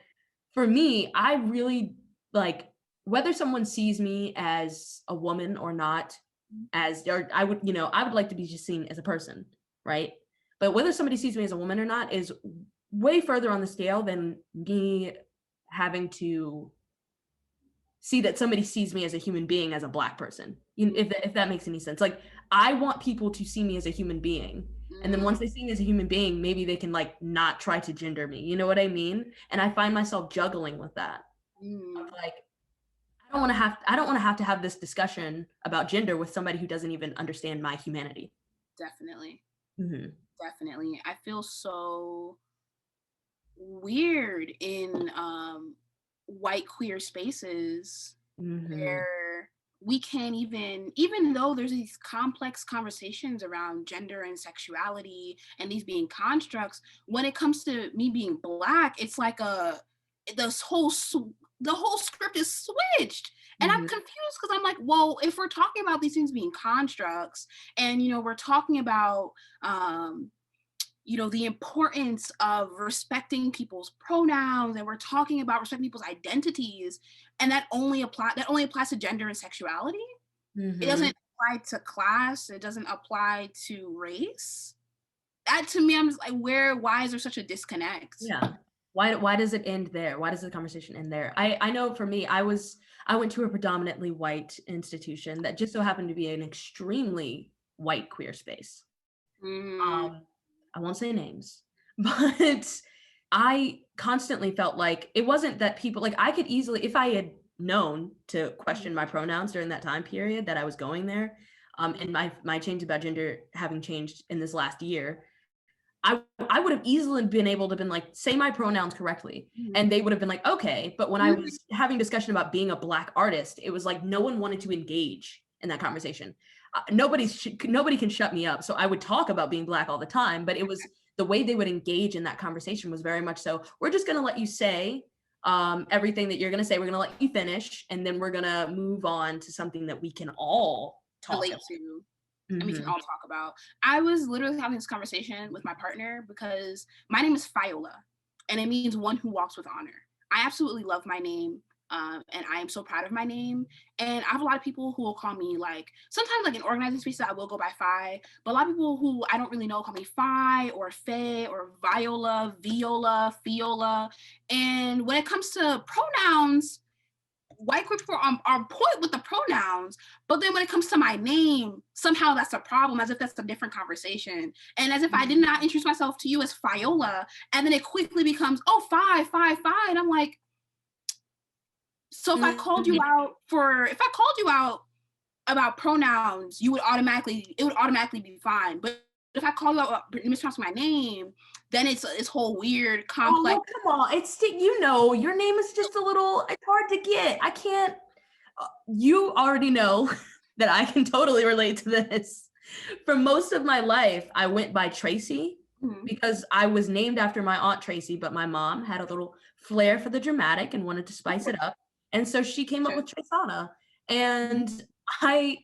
for me, I really, like, whether someone sees me as a woman or not, I would like to be just seen as a person, right? But whether somebody sees me as a woman or not is way further on the scale than me having to see that somebody sees me as a human being, as a Black person, if that makes any sense. Like, I want people to see me as a human being. And then once they see me as a human being, maybe they can like not try to gender me. You know what I mean? And I find myself juggling with that. Of like, I don't want to have this discussion about gender with somebody who doesn't even understand my humanity. Definitely. Definitely. I feel so weird in white queer spaces where we can't even though there's these complex conversations around gender and sexuality and these being constructs, when it comes to me being Black, it's like the whole script is switched. And I'm confused because I'm like, well, if we're talking about these things being constructs, and we're talking about the importance of respecting people's pronouns, and we're talking about respecting people's identities, and that only applies to gender and sexuality. It doesn't apply to class. It doesn't apply to race. That, to me, I'm just like, why is there such a disconnect? Yeah. Why does it end there? Why does the conversation end there? I know for me, I went to a predominantly white institution that just so happened to be an extremely white queer space. I won't say names, but I constantly felt like it wasn't that people, like, I could easily, if I had known to question my pronouns during that time period that I was going there, and my change about gender having changed in this last year, I would have easily been able to been like, say my pronouns correctly. And they would have been like, okay. But when I was having discussion about being a Black artist, it was like, no one wanted to engage in that conversation. Nobody can shut me up. So I would talk about being Black all the time, but it was the way they would engage in that conversation was very much so, we're just going to let you say everything that you're going to say. We're going to let you finish. And then we're going to move on to something that we can all talk relate about. to. And we can all talk about. I was literally having this conversation with my partner because my name is Fayola, and it means one who walks with honor. I absolutely love my name, and I am so proud of my name. And I have a lot of people who will call me, like, sometimes like in organizing spaces I will go by Fi, but a lot of people who I don't really know call me Fi or Faye or Viola, Viola, Fiola. And when it comes to pronouns, white queer people are on point with the pronouns, but then when it comes to my name, somehow that's a problem, as if that's a different conversation. And as if I did not introduce myself to you as Fayola, and then it quickly becomes, oh, Fi. And I'm like, so if I called you out about pronouns, it would automatically be fine. But if I call you out mispronouncing my name, then it's whole weird complex. Oh, come on. It's, your name is just a little, it's hard to get. I can't, you already know that I can totally relate to this. For most of my life, I went by Tracy because I was named after my Aunt Tracy, but my mom had a little flair for the dramatic and wanted to spice it up. And so she came up with Trasonia. And I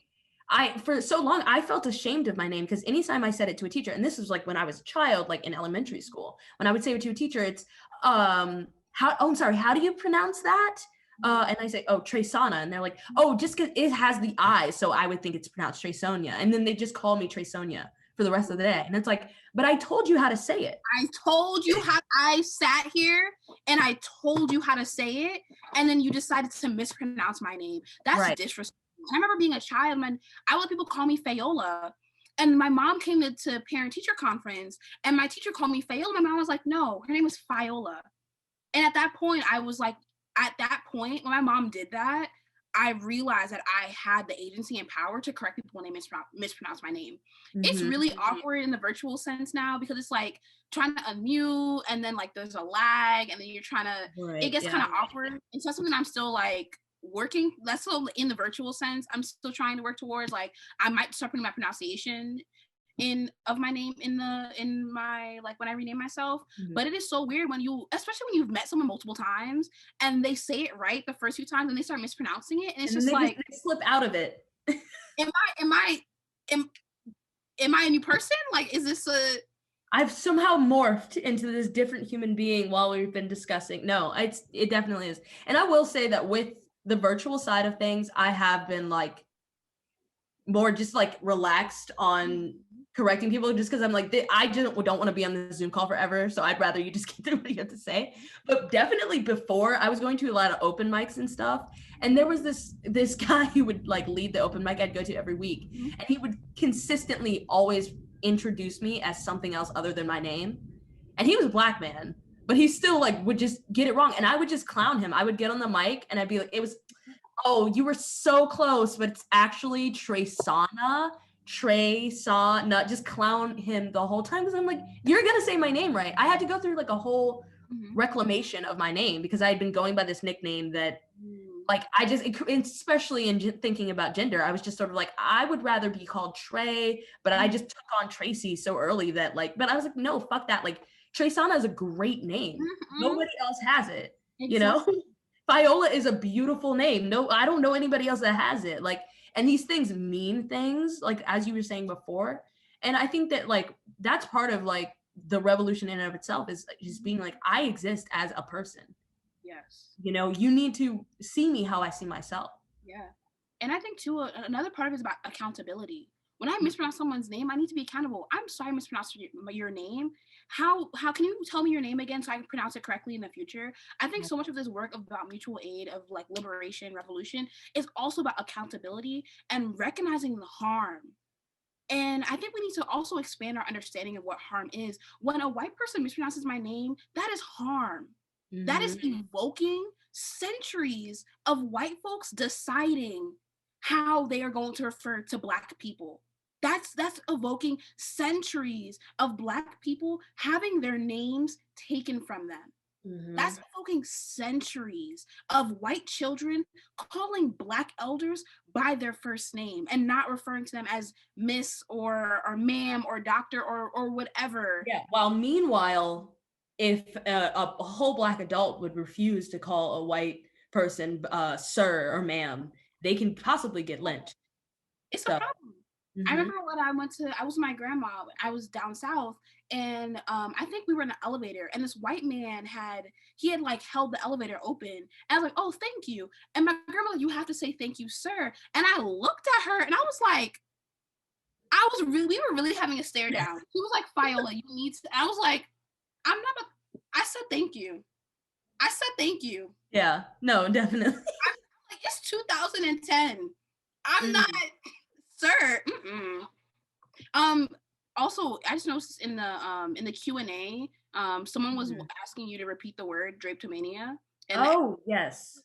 for so long, I felt ashamed of my name because anytime I said it to a teacher, and this was like when I was a child, like in elementary school, when I would say it to a teacher, it's, how do you pronounce that? And I say, oh, Trasonia. And they're like, oh, just because it has the I, so I would think it's pronounced Trasonia. And then they just call me Trasonia for the rest of the day. And it's like, but I told you how to say it. I sat here and I told you how to say it, and then you decided to mispronounce my name. That's disrespectful. I remember being a child, man, I let people call me Fayola. And my mom came to parent-teacher conference, and my teacher called me Fayola. My mom was like, no, her name is Fayola. And at that point, when my mom did that, I realized that I had the agency and power to correct people when they mispronounce my name. It's really awkward in the virtual sense now because it's like trying to unmute and then like there's a lag and then you're trying to, it gets kind of awkward. And so that's something I'm still like working, that's still in the virtual sense, I'm still trying to work towards. Like I might start putting my pronunciation of my name in my, like when I rename myself. But it is so weird especially when you've met someone multiple times and they say it right the first few times and they start mispronouncing it, and it's just like they slip out of it. am I a new person? Like, is this I've somehow morphed into this different human being while we've been discussing. No, it definitely is. And I will say that with the virtual side of things, I have been like more just like relaxed on correcting people just because I'm like, I don't want to be on the Zoom call forever. So I'd rather you just get through what you have to say. But definitely before, I was going to a lot of open mics and stuff. And there was this guy who would like lead the open mic I'd go to every week. And he would consistently always introduce me as something else other than my name. And he was a Black man, but he still like would just get it wrong. And I would just clown him. I would get on the mic and I'd be like, oh, you were so close, but it's actually Trasonia, just clown him the whole time because I'm like, you're gonna say my name right. I had to go through like a whole reclamation of my name because I had been going by this nickname that like especially in thinking about gender, I was just sort of like, I would rather be called Trey, but I just took on Tracy so early that like, but I was like, no, fuck that. Like Trasonia is a great name. Nobody else has it, you know? Fayola is a beautiful name. No, I don't know anybody else that has it. Like, and these things mean things, like as you were saying before. And I think that like that's part of like the revolution in and of itself is just being like, I exist as a person. Yes. You know, you need to see me how I see myself. Yeah. And I think too, another part of it is about accountability. When I mispronounce someone's name, I need to be accountable. I'm sorry I mispronounced your name. How can you tell me your name again so I can pronounce it correctly in the future? I think so much of this work about mutual aid, of like liberation, revolution, is also about accountability and recognizing the harm. And I think we need to also expand our understanding of what harm is. When a white person mispronounces my name, that is harm. That is evoking centuries of white folks deciding how they are going to refer to Black people. That's evoking centuries of Black people having their names taken from them. That's evoking centuries of white children calling Black elders by their first name and not referring to them as Miss or ma'am or doctor or whatever. Yeah. While meanwhile, if a whole Black adult would refuse to call a white person sir or ma'am, they can possibly get lynched. It's a So, problem. I remember when I was with my grandma, I was down south, and I think we were in an elevator, and this white man had like held the elevator open, and I was like, oh, thank you. And my grandma, like, you have to say thank you, sir. And I looked at her and I was like, we were really having a stare down. He was like, Fayola, you need to. I was like, I said thank you. I said thank you. Yeah, no, definitely. I'm like, it's 2010. I'm not, sir. Also, I just noticed in the Q&A, someone was asking you to repeat the word drapetomania. Oh, yes.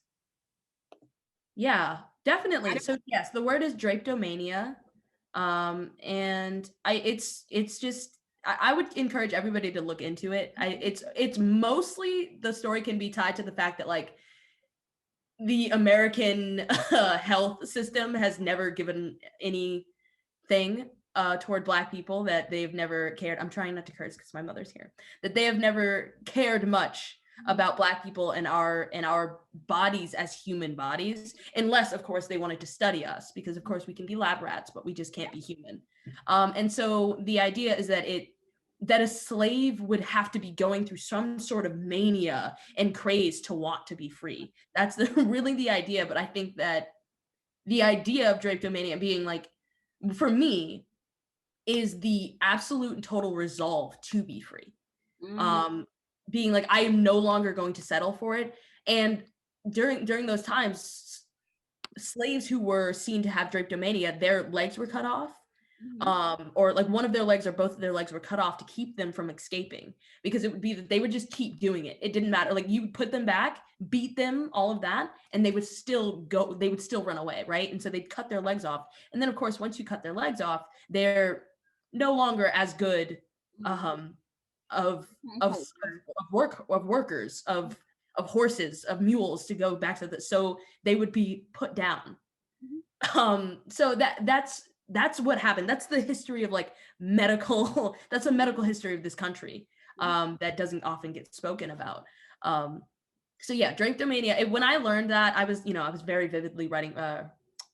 Yeah, definitely. So yes, the word is drapetomania. And it's just I would encourage everybody to look into it. It's mostly, the story can be tied to the fact that like the American health system has never given anything toward Black people, that they've never cared. I'm trying not to curse because my mother's here. That they have never cared much about Black people and our bodies as human bodies, unless of course they wanted to study us, because of course we can be lab rats, but we just can't be human. And so the idea is that a slave would have to be going through some sort of mania and craze to want to be free. That's really the idea. But I think that the idea of drapetomania being like, for me, is the absolute and total resolve to be free. Being like, I am no longer going to settle for it. And during those times, slaves who were seen to have drapetomania, their legs were cut off. Or like one of their legs or both of their legs were cut off to keep them from escaping, because it would be that they would just keep doing it. It didn't matter. Like, you would put them back, beat them, all of that, and they would still run away, right? And so they'd cut their legs off. And then of course, once you cut their legs off, they're no longer as good of workers, of horses, of mules to go back to so they would be put down. So that's what happened. That's the history of like medical that's a medical history of this country that doesn't often get spoken about. So yeah, drapetomania, when I learned that, I was very vividly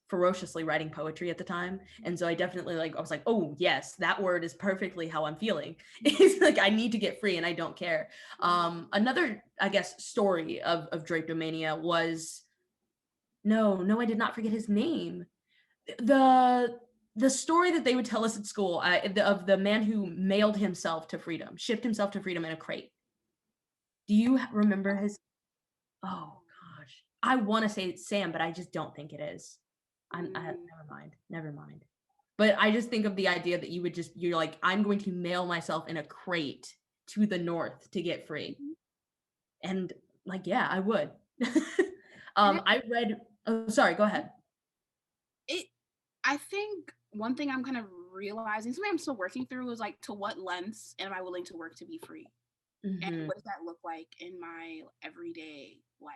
ferociously writing poetry at the time. And so I definitely I was like, oh yes, that word is perfectly how I'm feeling. It's like, I need to get free and I don't care. Another, I guess, story of drapetomania was, no, I did not forget his name. The story that they would tell us at school of the man who shipped himself to freedom in a crate. Do you remember his? Oh gosh, I want to say it's Sam, but I just don't think it is. Never mind. But I just think of the idea that you're like, I'm going to mail myself in a crate to the north to get free. And like, yeah, I would. I read, oh, sorry, go ahead. I think one thing I'm kind of realizing, something I'm still working through, is like, to what lengths am I willing to work to be free? And what does that look like in my everyday life?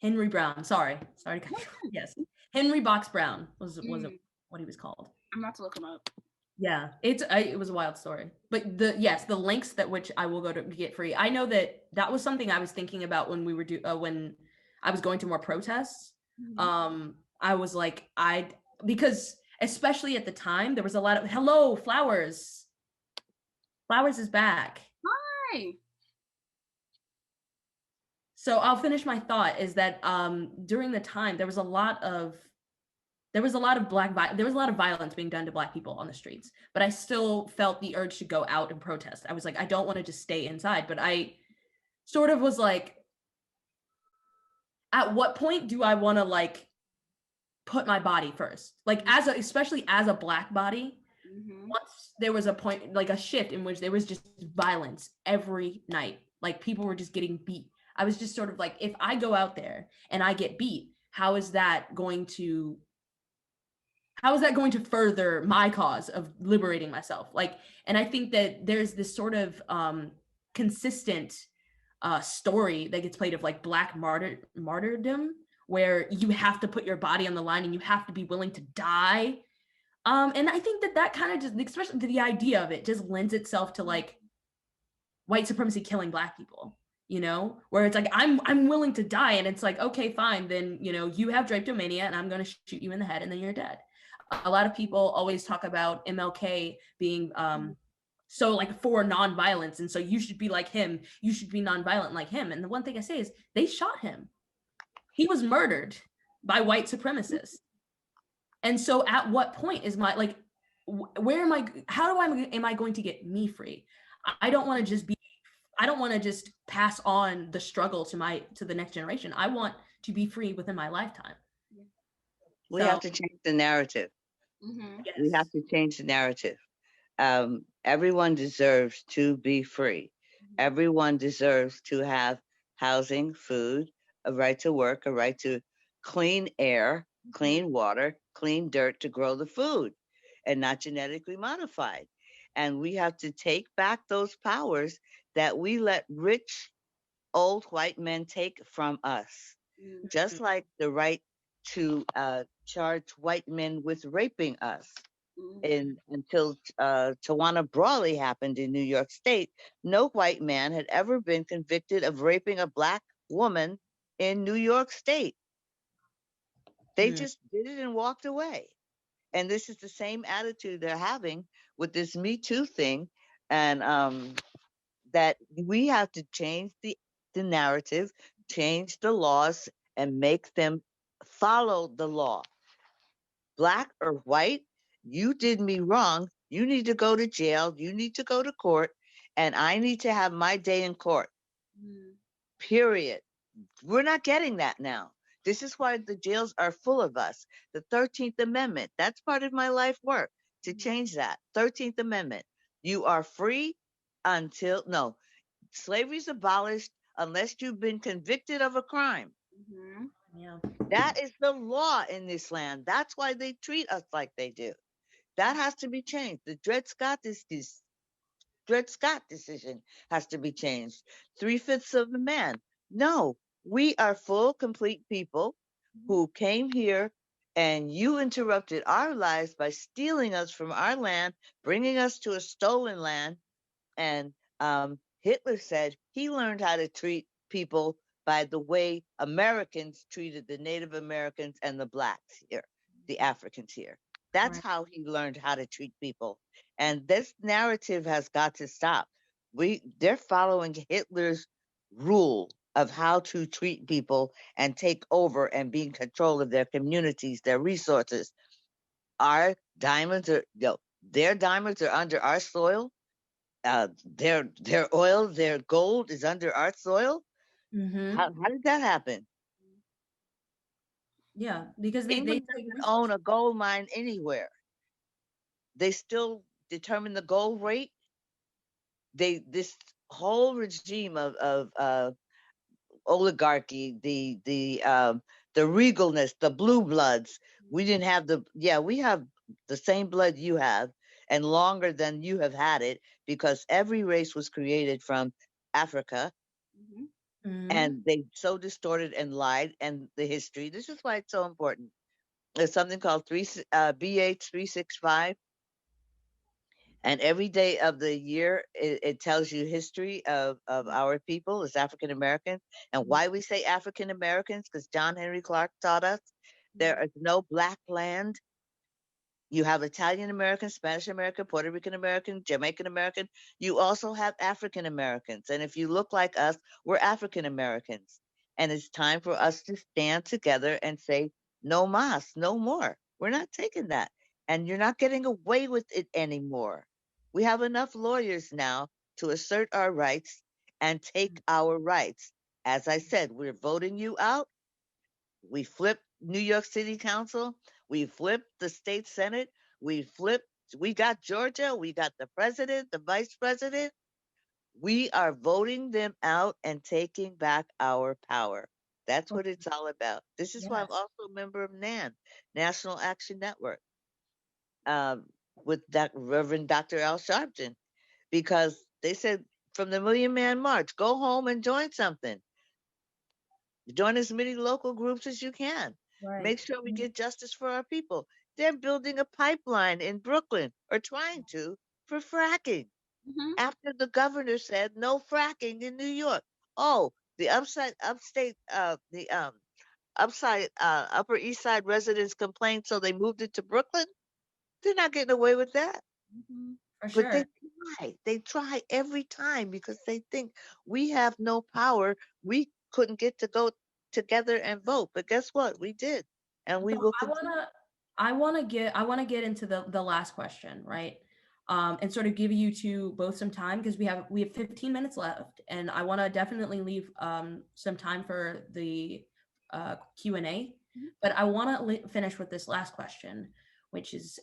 Henry Brown, sorry to cut you. Yes, Henry Box Brown was what he was called. I'm about to look him up. Yeah, it was a wild story. But the lengths that which I will go to get free. I know that was something I was thinking about when we were when I was going to more protests. I was like, because especially at the time, there was a lot of, hello, Flowers. Flowers is back. Hi. So I'll finish my thought, is that during the time, there was a lot of violence being done to Black people on the streets, but I still felt the urge to go out and protest. I was like, I don't want to just stay inside, but I sort of was like, at what point do I want to like put my body first? Like, especially as a Black body, once there was a point, like a shift in which there was just violence every night, like people were just getting beat. I was just sort of like, if I go out there and I get beat, how is that going to further my cause of liberating myself? Like, and I think that there's this sort of consistent story that gets played of like Black martyrdom, where you have to put your body on the line and you have to be willing to die. And I think that kind of just, especially the idea of it, just lends itself to like white supremacy killing Black people, you know, where it's like, I'm willing to die. And it's like, okay, fine. Then, you know, you have drapetomania and I'm going to shoot you in the head and then you're dead. A lot of people always talk about MLK being so like for nonviolence. And so you should be like him. You should be nonviolent like him. And the one thing I say is they shot him. He was murdered by white supremacists. And so at what point is my, like, where am I, am I going to get me free? I don't want to just be, I don't want to just pass on the struggle to the next generation. I want to be free within my lifetime. We have to change the narrative. Yes. We have to change the narrative. Everyone deserves to be free. Everyone deserves to have housing, food, a right to work, a right to clean air, clean water, clean dirt to grow the food, and not genetically modified. And we have to take back those powers that we let rich old white men take from us, just like the right to charge white men with raping us. And until Tawana Brawley happened in New York State, no white man had ever been convicted of raping a Black woman in New York State. They just did it and walked away. And this is the same attitude they're having with this Me Too thing. And that we have to change the narrative, change the laws, and make them follow the law. Black or white, you did me wrong. You need to go to jail. You need to go to court. And I need to have my day in court. Period. We're not getting that now. This is why the jails are full of us. The 13th Amendment, that's part of my life work to change that. 13th Amendment. You are free until, no, slavery's abolished unless you've been convicted of a crime. Yeah. That is the law in this land. That's why they treat us like they do. That has to be changed. The Dred Scott decision has to be changed. 3/5 of a man. No, we are full, complete people who came here and you interrupted our lives by stealing us from our land, bringing us to a stolen land. And Hitler said he learned how to treat people by the way Americans treated the Native Americans and the Blacks here, the Africans here. That's how he learned how to treat people. And this narrative has got to stop. They're following Hitler's rule of how to treat people and take over and be in control of their communities, their resources. Our diamonds are, their diamonds are under our soil. Their oil, their gold is under our soil. How did that happen? Yeah, because England they doesn't own a gold mine anywhere. They still determine the gold rate. This whole regime of oligarchy, the regalness, the blue bloods. We didn't have we have the same blood you have and longer than you have had it, because every race was created from Africa. And they so distorted and lied, and the history. This is why it's so important. There's something called BH 365. And every day of the year, it tells you history of our people as African Americans, and why we say African Americans, because John Henry Clark taught us there is no Black land. You have Italian American, Spanish American, Puerto Rican American, Jamaican American. You also have African Americans. And if you look like us, we're African Americans. And it's time for us to stand together and say, no mas, no more. We're not taking that. And you're not getting away with it anymore. We have enough lawyers now to assert our rights and take our rights. As I said, we're voting you out. We flipped New York City Council. We flipped the state Senate. We got Georgia. We got the president, the vice president. We are voting them out and taking back our power. That's what it's all about. This is why I'm Yes. also a member of NAN, National Action Network, um, with that Reverend Dr. Al Sharpton, because they said from the Million Man March, go home and join something. Join as many local groups as you can. Right. Make sure we get justice for our people. They're building a pipeline in Brooklyn, or trying to, for fracking. Mhm. After the governor said no fracking in New York. Oh, the Upper East Side residents complained, so they moved it to Brooklyn. They're not getting away with that. Mhm. For But sure. they try every time because they think we have no power. We couldn't get to go together and vote. But guess what? We did. And we So will I continue. wanna I wanna get into the last question, right? And sort of give you two both some time because we have 15 minutes left, and I want to definitely leave some time for the Q&A. Mhm. But I want to finish with this last question, which is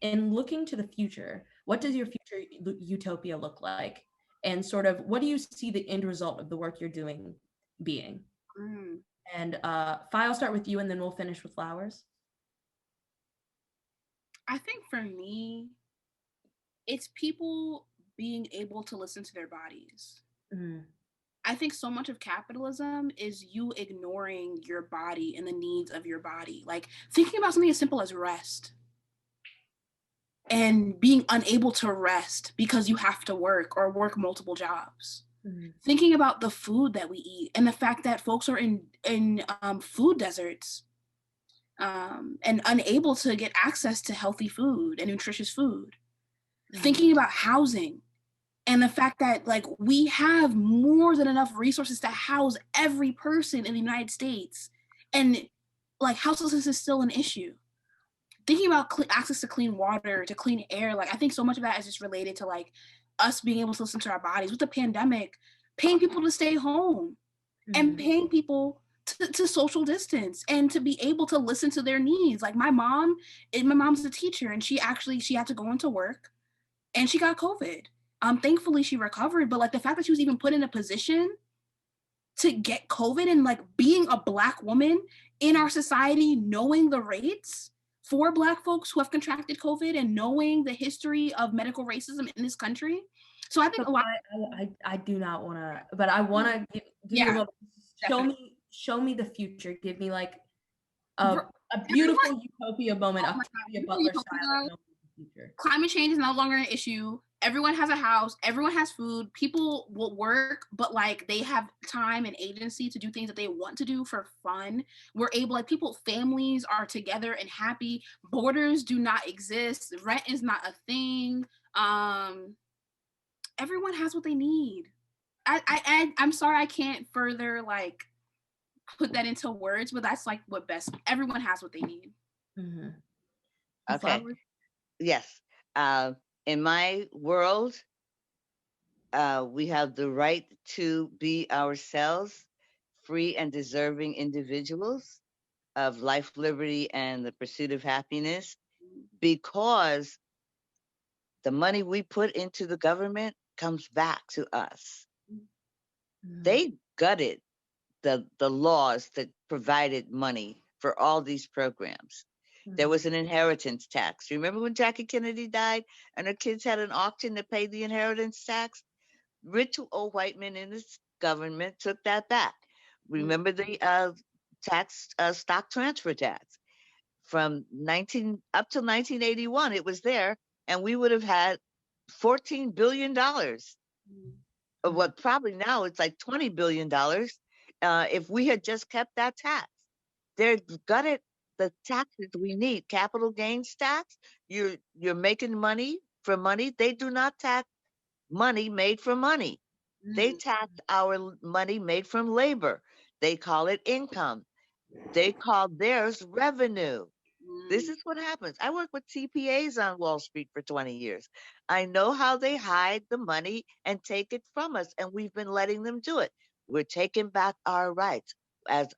in looking to the future, what does your future utopia look like? And sort of what do you see the end result of the work you're doing being? Mm. And Fi, I'll start with you, and then we'll finish with flowers. I think for me, it's people being able to listen to their bodies. Mm, I think so much of capitalism is you ignoring your body and the needs of your body. Like thinking about something as simple as rest and being unable to rest because you have to work or work multiple jobs. mm, Thinking about the food that we eat and the fact that folks are in food deserts and unable to get access to healthy food and nutritious food. mm, Thinking about housing and the fact that like we have more than enough resources to house every person in the United States, and like houselessness is still an issue. Thinking about access to clean water, to clean air, like I think so much of that is just related to like us being able to listen to our bodies. With the pandemic, paying people to stay home and mm, paying people to social distance and to be able to listen to their needs. Like my mom's a teacher, and she had to go into work and she got COVID. Thankfully she recovered, but like the fact that she was even put in a position to get COVID and like being a Black woman in our society, knowing the rates for Black folks who have contracted COVID and knowing the history of medical racism in this country. So I So think a lot. I do not want to, but I want to give me a Yeah, moment. definitely. Show me the future. Give me like Bro, a everyone, beautiful utopia moment, oh my Octavia God, Butler style of utopia. knowing the future. Climate change is no longer an issue. Everyone has a house, everyone has food, people will work, but like they have time and agency to do things that they want to do for fun. We're able, like people, families are together and happy. Borders do not exist. Rent is not a thing. Um, Everyone has what they need. I'm sorry I can't further like put that into words, but that's like what best everyone has what they need. Mm-hmm. Okay. Flowers. Yes. Uh, in my world, we have the right to be ourselves, free and deserving individuals of life, liberty, and the pursuit of happiness, because the money we put into the government comes back to us. Mm-hmm. They gutted the laws that provided money for all these programs. There Mm-hmm. was an inheritance tax. Remember when Jackie Kennedy died and her kids had an auction to pay the inheritance tax? Rich old white men in this government took that back. Remember the stock transfer tax from 19 up to 1981? It was there, and we would have had $14 billion. What probably now it's like $20 billion if we had just kept that tax. They're gutted the taxes we need. Capital gains tax. You're making money for money. They do not tax money made from money. They Mm, tax our money made from labor. They call it income. They call theirs revenue. This mm, is what happens. I worked with CPAs on Wall Street for 20 years. I know how they hide the money and take it from us, and we've been letting them do it. We're taking back our rights. As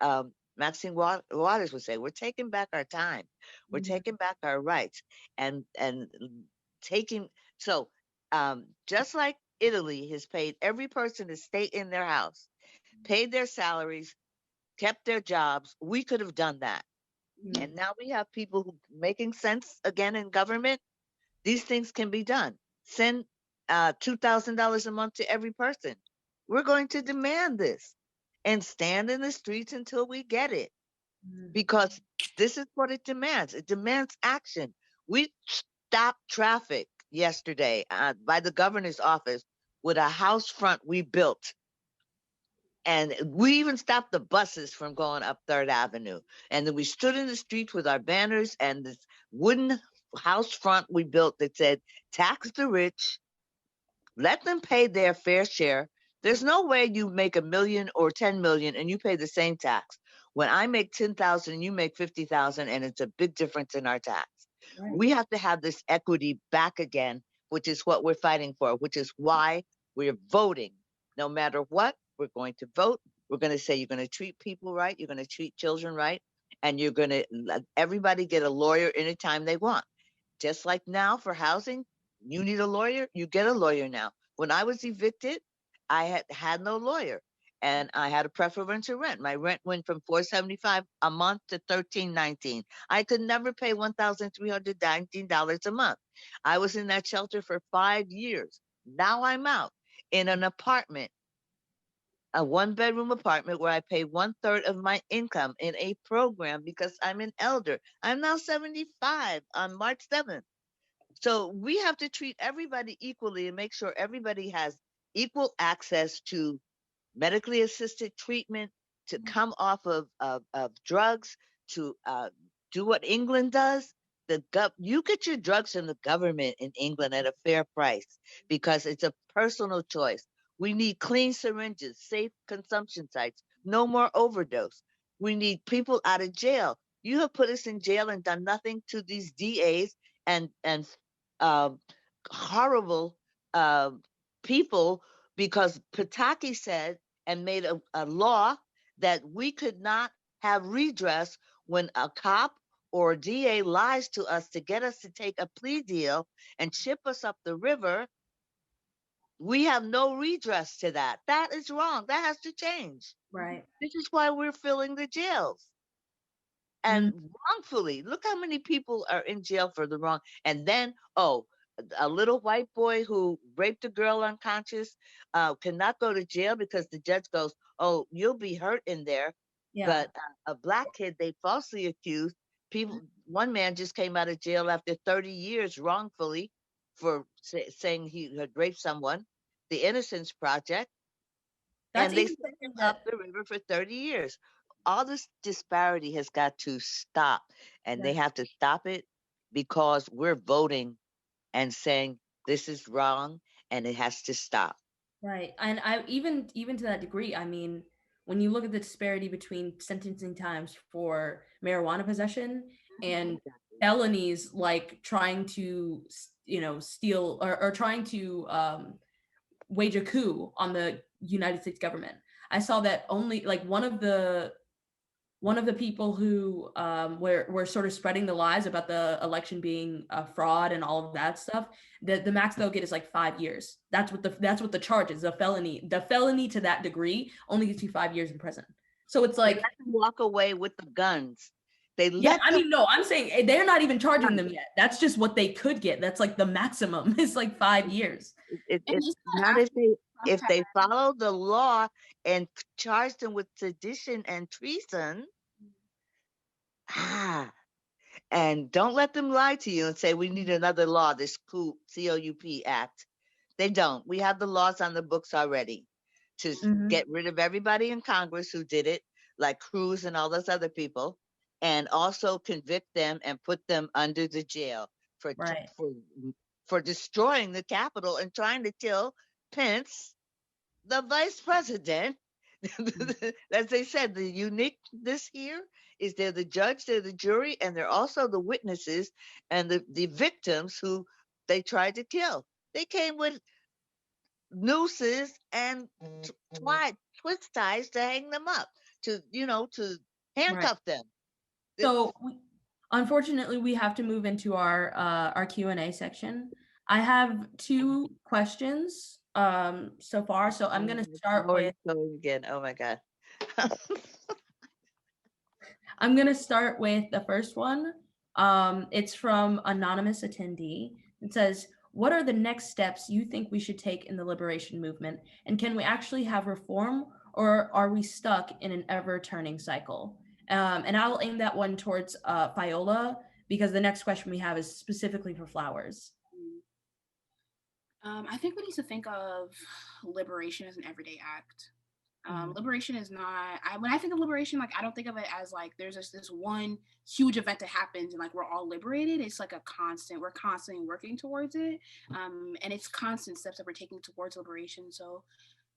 Maxine Waters would say, we're taking back our time. We're Mm-hmm. taking back our rights, and taking so just like Italy has paid every person to stay in their house, paid their salaries, kept their jobs, we could have done that. Mm. And now we have people who making sense again in government. These things can be done. Send $2,000 a month to every person. We're going to demand this and stand in the streets until we get it, Mm. because this is what it demands. It demands action. We stopped traffic yesterday by the governor's office with a house front we built. And we even stopped the buses from going up Third Avenue. And then we stood in the streets with our banners and this wooden house front we built that said, tax the rich, let them pay their fair share. There's no way you make 1 million or 10 million and you pay the same tax. When I make 10,000 and you make 50,000, and it's a big difference in our tax. Right. We have to have this equity back again, which is what we're fighting for, which is why we're voting. No matter what, we're going to vote. We're going to say you're going to treat people right, you're going to treat children right, and you're going to let everybody get a lawyer anytime they want. Just like now for housing, you need a lawyer, you get a lawyer now. When I was evicted, I had no lawyer, and I had a preferential rent. My rent went from $475 a month to $1319. I could never pay $1,319 a month. I was in that shelter for 5 years. Now I'm out in an apartment, a 1-bedroom apartment where I pay 1/3 of my income in a program because I'm an elder. I'm now 75 on March 7th. So we have to treat everybody equally and make sure everybody has equal access to medically assisted treatment, to come off of drugs, to do what England does. You get your drugs from the government in England at a fair price because it's a personal choice. We need clean syringes, safe consumption sites, no more overdose. We need people out of jail. You have put us in jail and done nothing to these DAs and um, horrible um people, because Pataki said and made a law that we could not have redress when a cop or a DA lies to us to get us to take a plea deal and ship us up the river. We have no redress to that. That is wrong. That has to change. Right. This is why we're filling the jails. Mm. And wrongfully. Look how many people are in jail for the wrong. And then, oh, a little white boy who raped a girl unconscious cannot go to jail because the judge goes, "Oh, you'll be hurt in there." Yeah. But a black kid they falsely accused, people. One man just came out of jail after 30 years wrongfully for saying he had raped someone. The Innocence Project, That's and they even sent him something up that, the river for 30 years. All this disparity has got to stop, and they yeah. have to stop it because we're voting and saying this is wrong and it has to stop. Right. And I even to that degree, I mean, when you look at the disparity between sentencing times for marijuana possession and felonies like trying to, steal or trying to wage a coup on the United States government. I saw that only like one of the people who were sort of spreading the lies about the election being a fraud and all of that stuff. The max they'll get is like 5 years. That's what the charge is. The felony to that degree only gets you 5 years in prison. So it's They like, let them walk away with the guns. They yeah, let I them. mean, no, I'm saying they're not even charging them yet. That's just what they could get. That's like the maximum is like 5 years. And It's it's not not if after they follow the law and charge them with sedition and treason. Ah, and don't let them lie to you and say we need another law, this COUP Act. They don't. We have the laws on the books already to Hmm. get rid of everybody in Congress who did it, like Cruz and all those other people, and also convict them and put them under the jail for Right. for for destroying the Capitol and trying to kill Pence, the vice president. As they said, the uniqueness here is they're the judge, they're the jury, and they're also the witnesses and the victims who they tried to kill. They came with nooses and twist ties to hang them up, to Right. handcuff them. So unfortunately, we have to move into our Q&A section. I have two questions so far. So I'm gonna start with Going again. Oh my God. I'm going to start with the first one. It's from anonymous attendee. It says, what are the next steps you think we should take in the liberation movement? And can we actually have reform, or are we stuck in an ever-turning cycle? And I'll aim that one towards Fayola, because the next question we have is specifically for flowers. I think we need to think of liberation as an everyday act. Liberation is not, when I think of liberation, like, I don't think of it as like there's this one huge event that happens and like we're all liberated. It's like we're constantly working towards it. And it's constant steps that we're taking towards liberation. So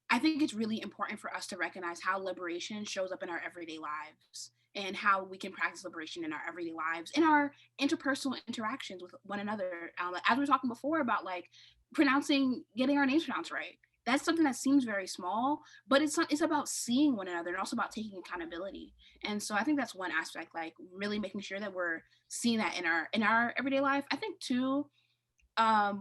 I think it's really important for us to recognize how liberation shows up in our everyday lives and how we can practice liberation in our everyday lives, in our interpersonal interactions with one another. As we were talking before about like getting our names pronounced right. That's something that seems very small, but it's about seeing one another and also about taking accountability. And so I think that's one aspect, like really making sure that we're seeing that in our everyday life. I think too,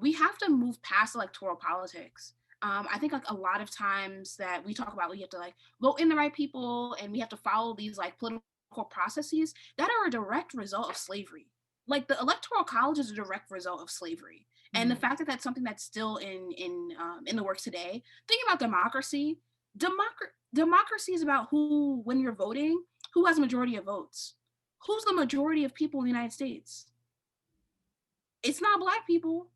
we have to move past electoral politics. I think like a lot of times that we talk about, we have to like vote in the right people and we have to follow these like political processes that are a direct result of slavery. Like the electoral college is a direct result of slavery, and the fact that that's something that's still in the works today. Think about democracy. Democracy is about who, when you're voting, who has a majority of votes. Who's the majority of people in the United States? It's not Black people.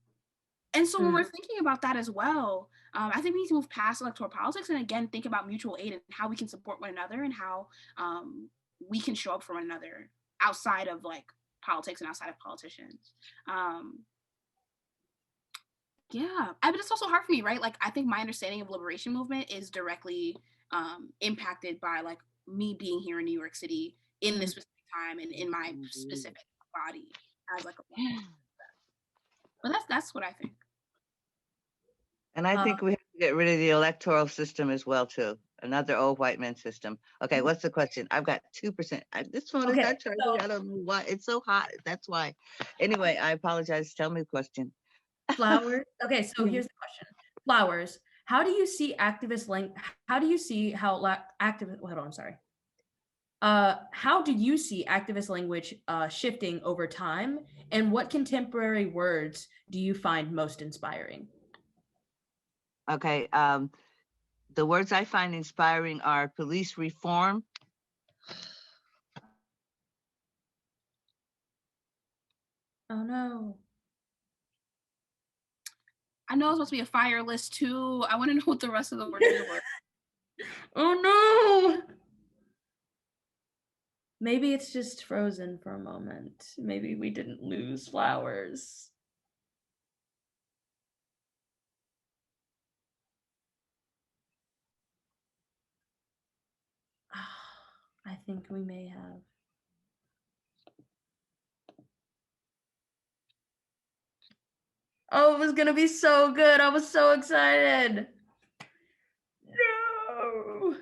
And so when we're thinking about that as well, I think we need to move past electoral politics and again think about mutual aid and how we can support one another and how we can show up for one another outside of like politics and outside of politicians. Yeah, but it's also hard for me, right? Like I think my understanding of liberation movement is directly impacted by like me being here in New York City in this specific time and in my specific body as like a Black. But that's what I think. And I think we have to get rid of the electoral system as well, too. Another old white man system. Okay, what's the question? I've got 2%. This phone is not charging. I don't know why. It's so hot. That's why. Anyway, I apologize. Tell me the question. Flowers. Okay, so here's the question. Flowers. How do you see how do you see how activist hold on, I'm sorry. How do you see activist language shifting over time, and what contemporary words do you find most inspiring? Okay, the words I find inspiring are police reform. Oh no. I know it's supposed to be a fire list too. I want to know what the rest of the words were. Oh no. Maybe it's just frozen for a moment. Maybe we didn't lose flowers. I think we may have. Oh, it was gonna be so good. I was so excited. No.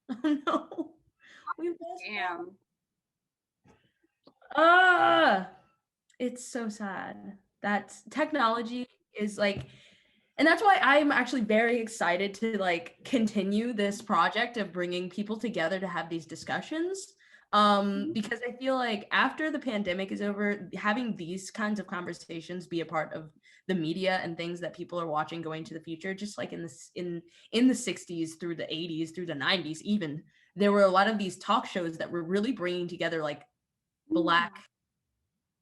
Oh no. We lost. Damn. Ah, it's so sad. That's technology is like, and that's why I'm actually very excited to like continue this project of bringing people together to have these discussions. Because I feel like after the pandemic is over, having these kinds of conversations be a part of the media and things that people are watching going to the future, just like in the 60s through the 80s through the 90s, even there were a lot of these talk shows that were really bringing together like Black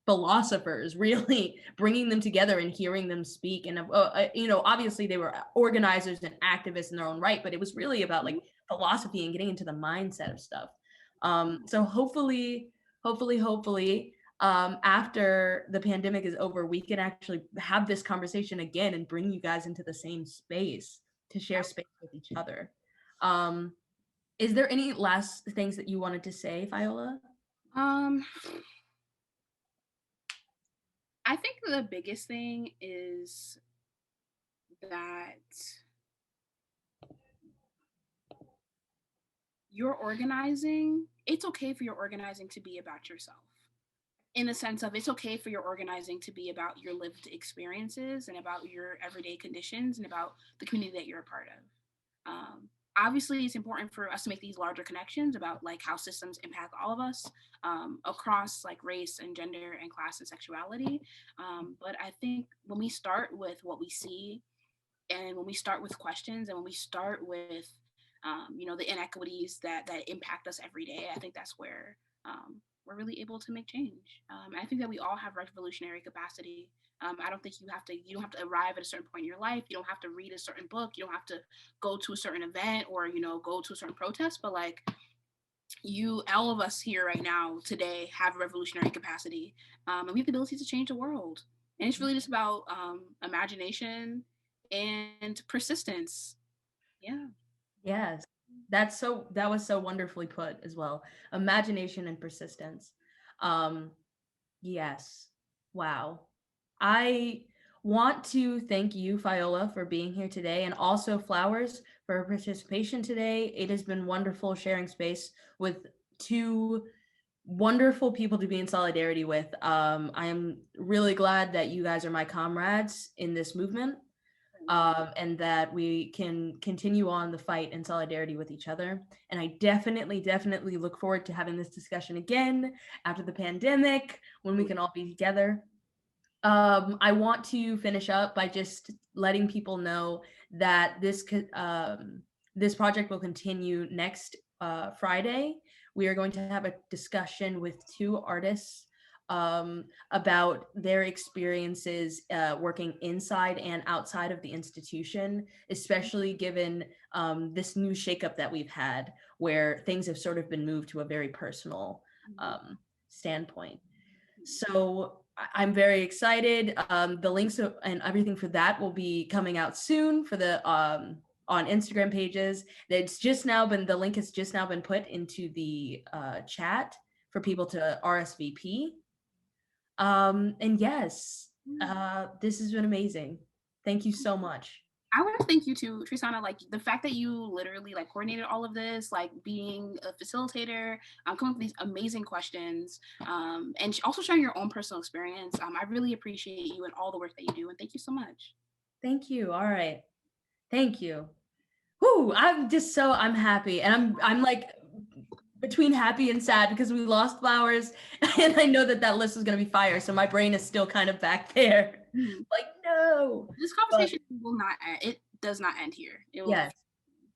philosophers, really bringing them together and hearing them speak. And obviously they were organizers and activists in their own right, but it was really about like philosophy and getting into the mindset of stuff. So hopefully after the pandemic is over, we can actually have this conversation again and bring you guys into the same space to share space with each other. Is there any last things that you wanted to say, Fayola? I think the biggest thing is that your organizing, it's okay for your organizing to be about yourself. in the sense of it's okay for your organizing to be about your lived experiences and about your everyday conditions and about the community that you're a part of. Obviously, it's important for us to make these larger connections about like how systems impact all of us across like race and gender and class and sexuality. But I think when we start with what we see, and when we start with questions, and when we start with the inequities that impact us every day, I think that's where we're really able to make change. I think that we all have revolutionary capacity. I don't think you don't have to arrive at a certain point in your life. You don't have to read a certain book. You don't have to go to a certain event or go to a certain protest. But like all of us here right now today have revolutionary capacity, and we have the ability to change the world. And it's really just about imagination and persistence. Yeah. Yes. That was so wonderfully put as well. Imagination and persistence. Um yes. Wow. I want to thank you, Fayola, for being here today, and also Flowers for her participation today. It has been wonderful sharing space with two wonderful people to be in solidarity with. I am really glad that you guys are my comrades in this movement, and that we can continue on the fight in solidarity with each other. And I definitely look forward to having this discussion again after the pandemic when we can all be together. I want to finish up by just letting people know that this project will continue next Friday. We are going to have a discussion with two artists about their experiences working inside and outside of the institution, especially given this new shakeup that we've had, where things have sort of been moved to a very personal standpoint. So I'm very excited. The links and everything for that will be coming out soon for the on Instagram pages. The link has just now been put into the chat for people to RSVP. And yes, this has been amazing. Thank you so much. I want to thank you too, Trisana. Like the fact that you literally like coordinated all of this, like being a facilitator, coming up with these amazing questions, and also sharing your own personal experience. I really appreciate you and all the work that you do, and thank you so much. Thank you. All right. Thank you. Whoo, I'm happy. And I'm like between happy and sad because we lost Flowers and I know that list is going to be fire. So my brain is still kind of back there. Like, no. This conversation will not end. It does not end here. It will. Yes,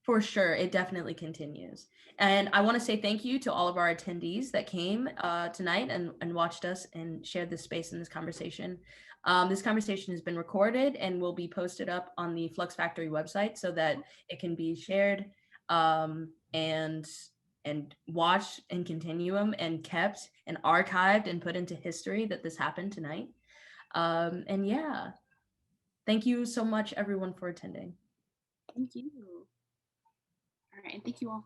for sure. It definitely continues. And I want to say thank you to all of our attendees that came tonight and watched us and shared this space in this conversation. This conversation has been recorded and will be posted up on the Flux Factory website so that it can be shared and watched and continuum and kept and archived and put into history that this happened tonight. And yeah, thank you so much, everyone, for attending. Thank you. All right, and thank you all.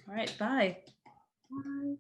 All right, bye. Bye.